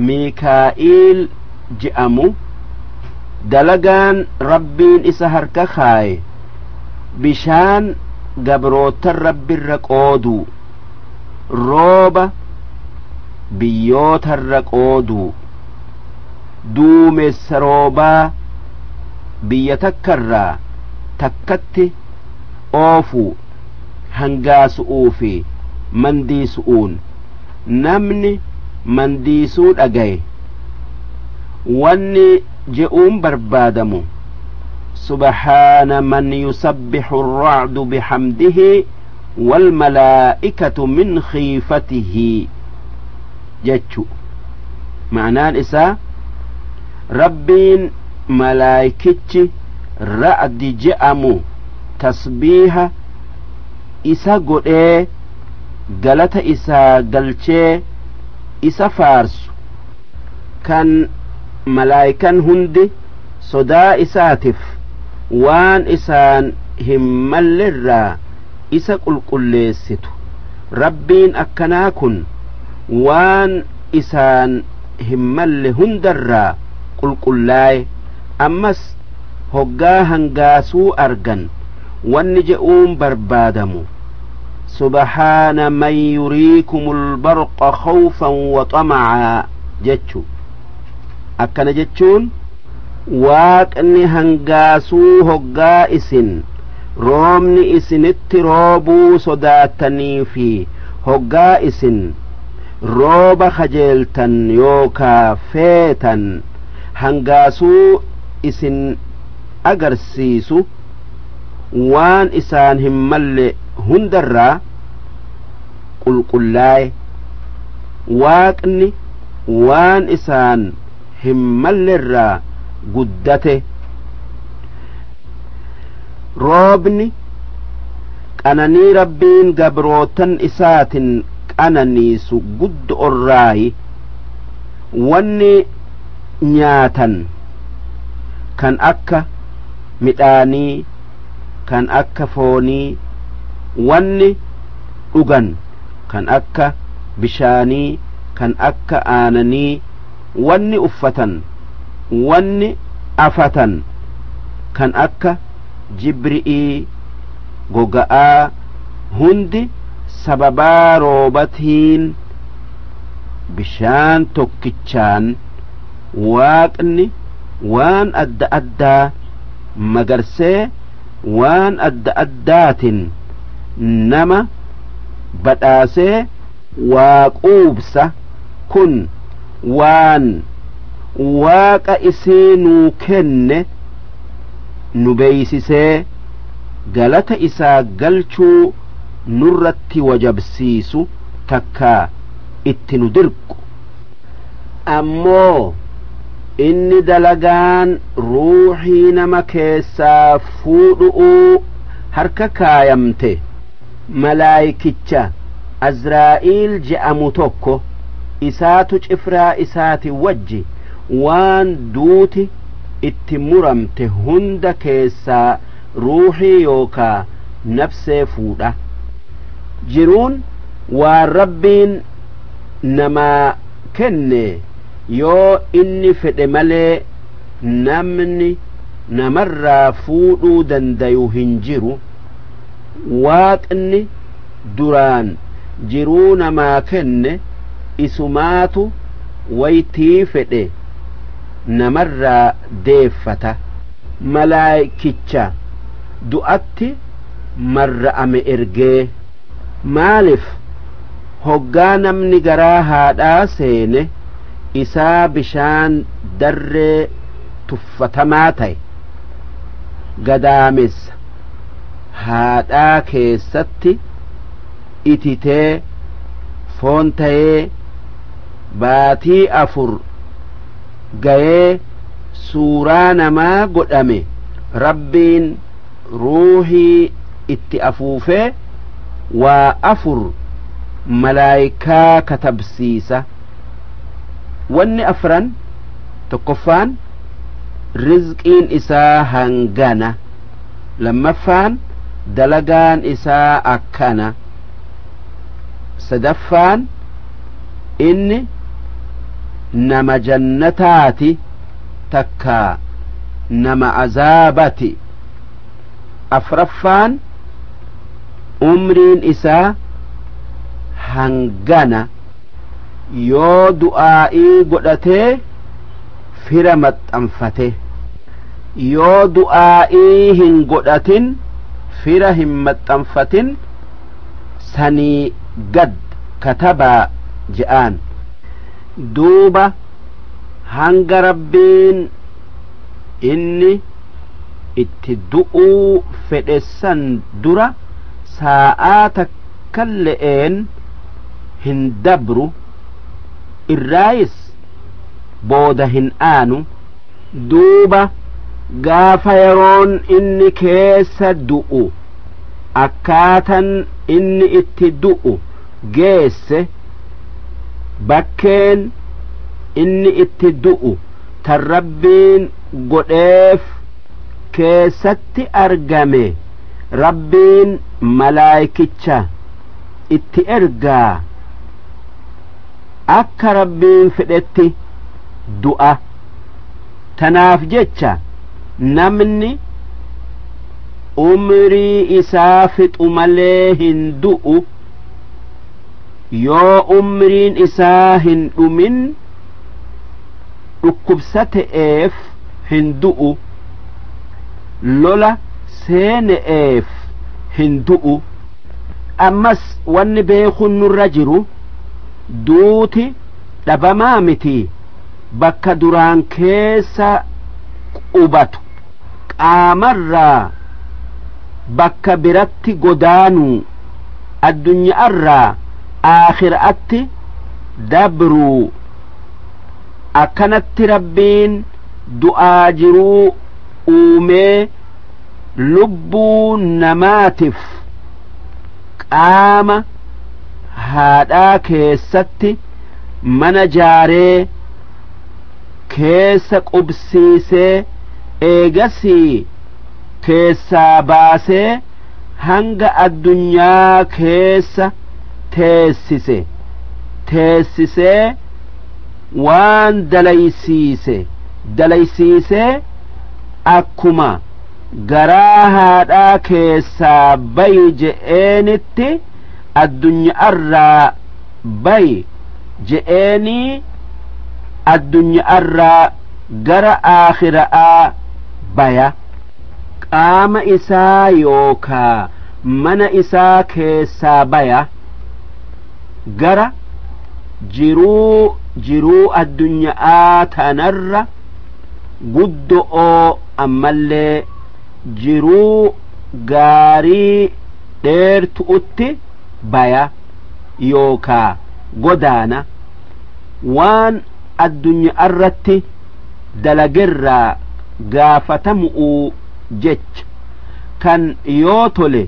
S1: miikaa'iil je'amu dalagaan rabbiin isa harka kaaye bishaan gabrootan rabbirra qoodu rooba biyyootarra qoodu duumessa roobaa biyya takkarraa takkatti oofu hangaasu'uu fi mandiisu'uun namni mandiisuu dhagaye wanni je'uun barbaadamu سبحان من يسبح الرعد بحمده والملائكة من خيفته جتشو معنى الإساء ربين ملائكتش رعد جأمو تسبيح إسا قرئ قلت إسا قلتش إسا فارس كان ملائكا هندي صدا إساتف waan isaan hin mallirraa isa qulqulleessitu. rabbiin akkanaa kun waan isaan hin malle hundarraa qulqullaaye. ammas hoggaa hangaasuu argan wanni je'uun barbaadamu subhaana man yuriikumul barqa khawfan wa xamacaa jechu. akkana jechuun waaqni hangaasuu hoggaa isin roobni isinitti roobuu sodaatanii fi hoggaa isin rooba kajeeltan yookaa feetan hangaasuu isin agarsiisu waan isaan hin malle hundarraa qulqullaaye. waaqni waan isaan hin mallerraa guddate. roobni qananii rabbiin gabrootan isaatin qananiisu guddo orraayi. wanni nyaatan kan akka midhaanii kan akka foonii wanni dhugan kan akka bishaanii kan akka aananii wanni uffatan wanni afatan kan akka jibri'ii goga'aa hundi sababaa roobatiin bishaan tokkichaan waaqni waan adda addaa magarsee waan adda addaatin nama badhaasee waaquubsa. kun waan waaqa isii nuu kenne nu beeysisee galata isaa galchuu nurratti wajabsiisu takkaa itti nu dirqu. ammoo inni dalagaan ruuxii nama keessaa fuudhu'uu harka kaayamte malaayikicha azraa'iil je'amu tokko isaatu cifraa isaati wajji waan duuti itti muramte hunda keessaa ruuxii yookaa nafsee fuudha. jiruun waan rabbiin namaa kenne yoo inni fedhe malee namni namarraa fuudhuu dandayu hin jiru. waaqni duraan jiruu namaa kenne isumaatu waytii fedhe namarraa deeffata. malaayikicha du'atti marra'ame ergee maalif hoggaa namni garaa haadhaa seene isaa bishaan darree tuffatamaa ta'e gadaamessa haadhaa keessatti ititee foon ta'ee baatii 4 gayee suuraa namaa godhame rabbiin ruuhii itti afuufee waa 4 malaayikaa katabsiisa wanni 4 tokkoffaan rizqiin isaa hangana lammaffaan dalagaan isaa akkana sadaffaan inni nama jannataati takka nama azaabati afraffaan umriin isaa hangana yoo du'aa'ii godhatee fira maxxanfate yoo du'aa'ii hin godhatin fira hin maxxanfatin sanii gad katabaa je'aan duuba hanga rabbiin inni itti du'uu fedhessan dura saa'aa takkalle'een hin dabru irraayis booda hin aanu duuba gaafa yeroon inni keessa du'u akkaatan inni itti du'u geesse bakkeen inni itti du'u tan rabbiin godheef keessatti argame rabbiin malaayikicha itti ergaa akka rabbiin fedhetti du'a tanaaf jecha namni umrii isaa fixu malee hin du'u yoo umriin isaa hin dhumin dhukkubsate'eef hin du'u lola seene'eef hin du'u ammas wanni beekun nurra jiru duuti dhabamaa miti bakka duraan keessa qubatu qaamarraa bakka biratti godaanuu addunyaarraa aakhiraatti dabruu akkanatti rabbiin du'aa jiruu uumee lubbuu namaatiif qaama haadhaa keessatti mana jaaree keessa qubsiisee eegasii keessaa baasee hanga addunyaa keessa teessisee waan dalaysiisee akkuma garaa haadhaa keessaa bayi je'eenitti addunyaarraa bayi je'eenii addunyaarraa gara aakhira'aa baya qaama isaa yookaa mana isaa keessaa baya gara jiruu addunyaa tanarra guddo'oo ammallee jiruu gaarii dheertu'utti baya yookaa godaana waan addunyaarratti dalagerraa gaafatamu'uu jecha kan yoo tole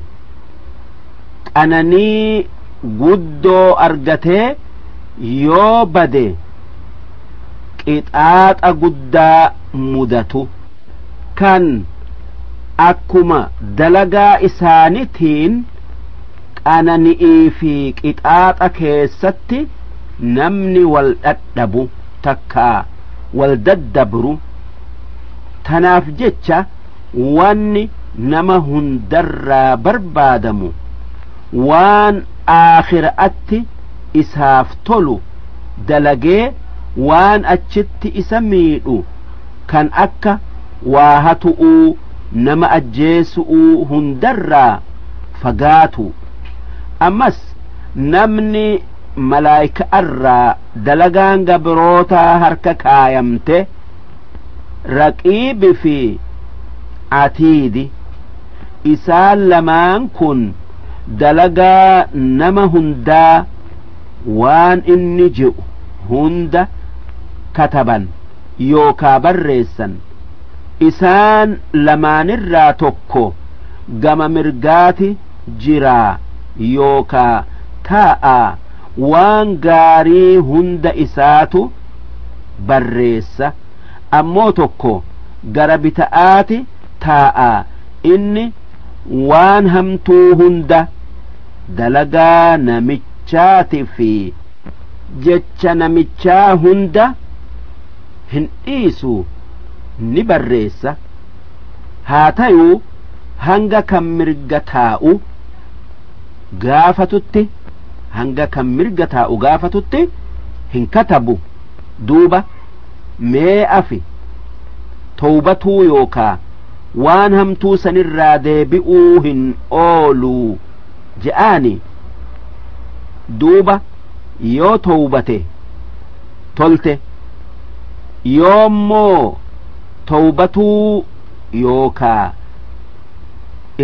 S1: qananii guddoo argatee yoo bade qixaaxa guddaa mudatu kan akkuma dalagaa isaanitiin qanani'ii fi qixaaxa keessatti namni wal dhadhabu takkaa wal daddabru tanaaf jecha wanni nama hundarraa barbaadamu waan aakhiraatti isaaf tolu dalagee waan achitti isa miidhu kan akka waa hatu'uu nama ajjeesu'uu hundarraa fagaatu ammas namni malaayikaarraa dalagaan gabrootaa harka kaayamte raqiibi fi atiidi isaan lamaan kun dalagaa nama hundaa waan inni je'u hunda kataban yookaa barreessan isaan lamaanirraa tokko gama mirgaati jiraa yookaa taa'aa waan gaarii hunda isaatu barreessa ammoo tokko gara bita'aati taa'aa inni waan hamtuu hunda dalagaa namichaati fi jecha namichaa hunda hin dhiisu ni barreessa haa ta'uu hanga kan mirga taa'u gaafatutti hanga kan mirga taa'u gaafatutti hin katabu duuba mee afi tawbatuu yookaa waan hamtuu sanirraa deebi'uu hin ooluu je'aani duuba yoo tawbate tolte yoommoo tawbatuu yookaa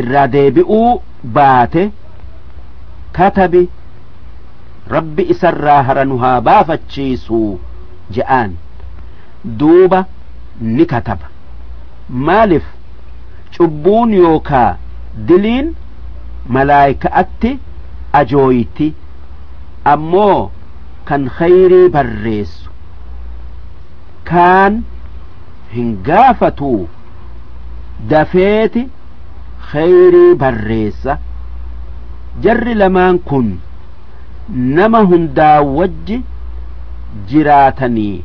S1: irraa deebi'uu baate katabi rabbi isarraa haranu haa baafachiisuu je'aan duuba ni kataba maalif cubbuun yookaa diliin malaayikaatti ajooyti ammoo kan khayrii barreessu kaan hin gaafatuu dafeeti khayrii barreessa jarri lamaan kun nama hundaa wajji jiraatanii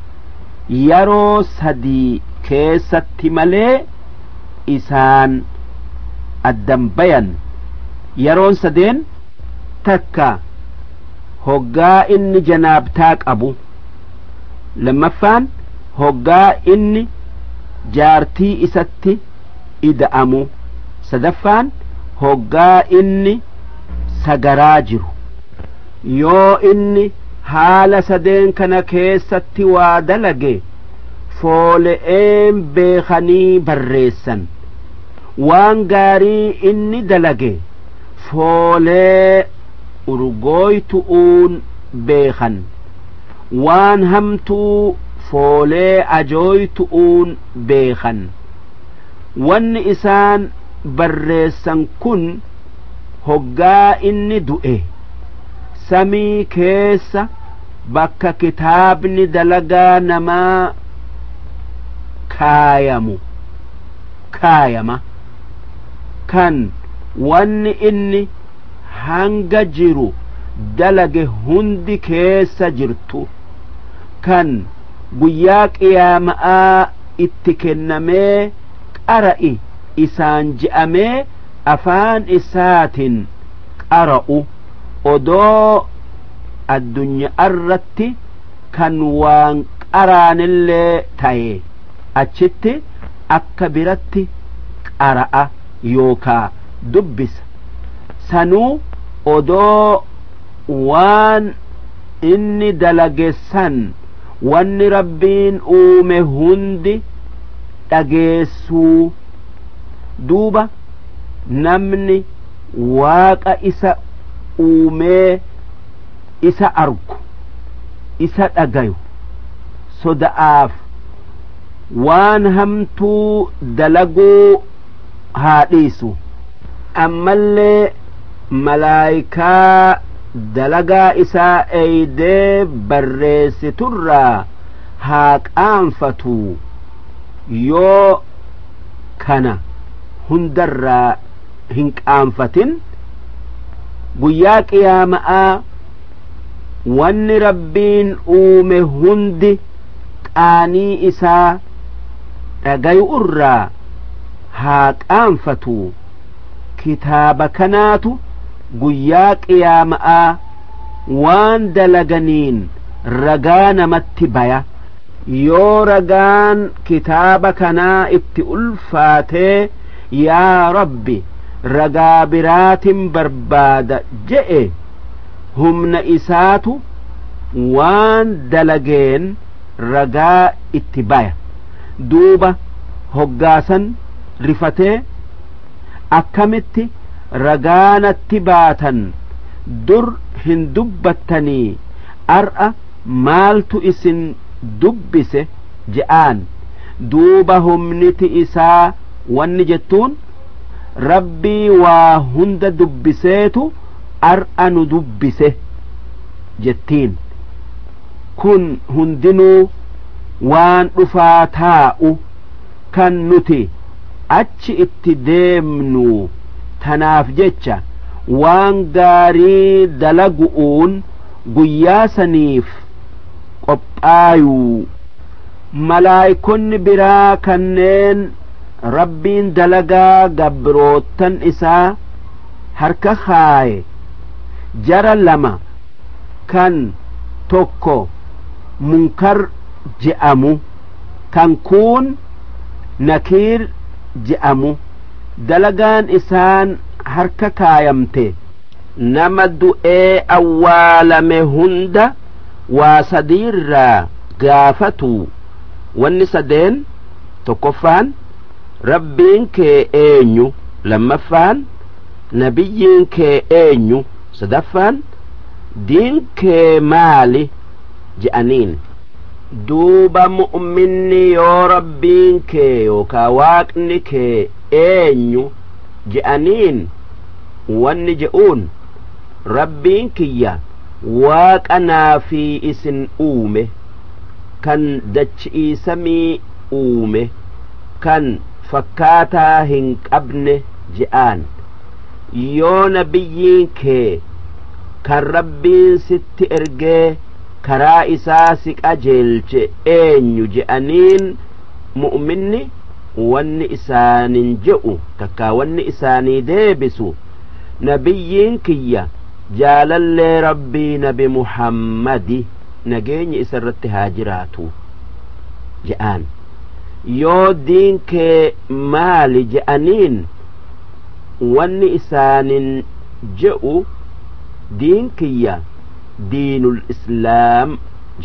S1: yeroo sadii keessatti malee isaan addan bayan yeroon sadeen takka hoggaa inni janaabtaa qabu lammaffaan hoggaa inni jaartii isatti ida'amu sadaffaan hoggaa inni sagaraa jiru yoo inni haala sadeen kana keessatti waa dalage foole'een beekanii barreessan waan gaarii inni dalage foolee urgooytu'uun beekan waan hamtuu foolee ajooytu'uun beekan wanni isaan barreessan kun hoggaa inni du'e samii keessa bakka kitaabni dalagaa namaa kaayama kan wanni inni hanga jiru dalage hundi keessa jirtu kan guyyaa qiyaama'aa itti kennamee qara'i isaan je'amee afaan isaatiin qara'u odoo addunyaa irratti kan waan qaraanillee ta'e achitti akka biratti qara'a yookaa dubbisa sanuu odoo waan inni dalagessan wanni rabbiin uume hundi dhageessuu duuba namni waaqa isa uumee isa argu isa dhagayu soda'aaf waan hamtuu dalaguu haa dhiisu ammallee malaayikaa dalagaa isaa eeydee barreessiturraa haa qaanfatu yoo kana hundarraa hin qaanfatin guyyaa qiyaama'aa wanni rabbiin uume hundi qaanii isaa dhagayu irraa haa qaanfatu kitaaba kanaatu guyyaa qiyaama'aa waan dalaganiin ragaa namatti baya yoo ragaan kitaaba kanaa itti ulfaatee yaa rabbi ragaa biraatin barbaada je'e humna isaatu waan dalageen ragaa itti baya duuba hoggaasan rifatee akkamitti ragaanatti baatan dur hin dubbattanii ar'a maaltu isin dubbise je'aan duuba humniti isaa wanni jettuun rabbii waa hunda dubbiseetu ar'a nu dubbise jettiin kun hundinuu waan dhufaa taa'u kan nuti achi itti deemnu tanaaf jecha waan gaarii dalagu'uun guyyaa saniif qophaayuu malaayikonni biraa kanneen rabbiin dalagaa gabrootan isaa harka kaaye jara lama kan tokko munkar je'amu kan kuun nakiir je'amu dalagaan isaan harka kaayamte nama du'ee awwaalame hunda waa sadiirraa gaafatu wanni sadeen tokkoffaan rabbiin kee eenyu lammaffaan nabiyyiin kee eenyu sadaffaan diin kee maali je'aniin duuba mu'minni yoo rabbiin kee yookaa waaqni kee eenyu je'aniin wanni je'uun rabbiin kiyya waaqa naafi isin uume kan dachii samii uume kan fakkaataa hin qabne je'aan yoo nabiyyiin kee kan rabbiin sitti ergee karaa isaa si qajeelche eenyu je'aniin mu'minni wanni isaanin je'u takkaa wanni isaanii deebisu nabiyyiin kiyya jaalallee rabbii nabi muhammadi nageenyi isa irratti haa jiraatu je'aan yoo diin kee maali je'aniin wanni isaanin je'u diin kiyya diinul islaam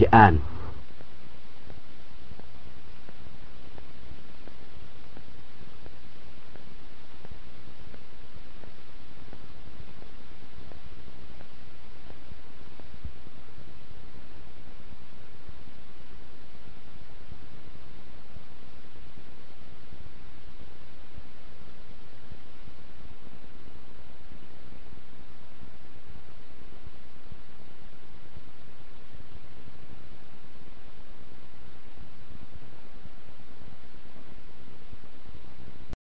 S1: je'aan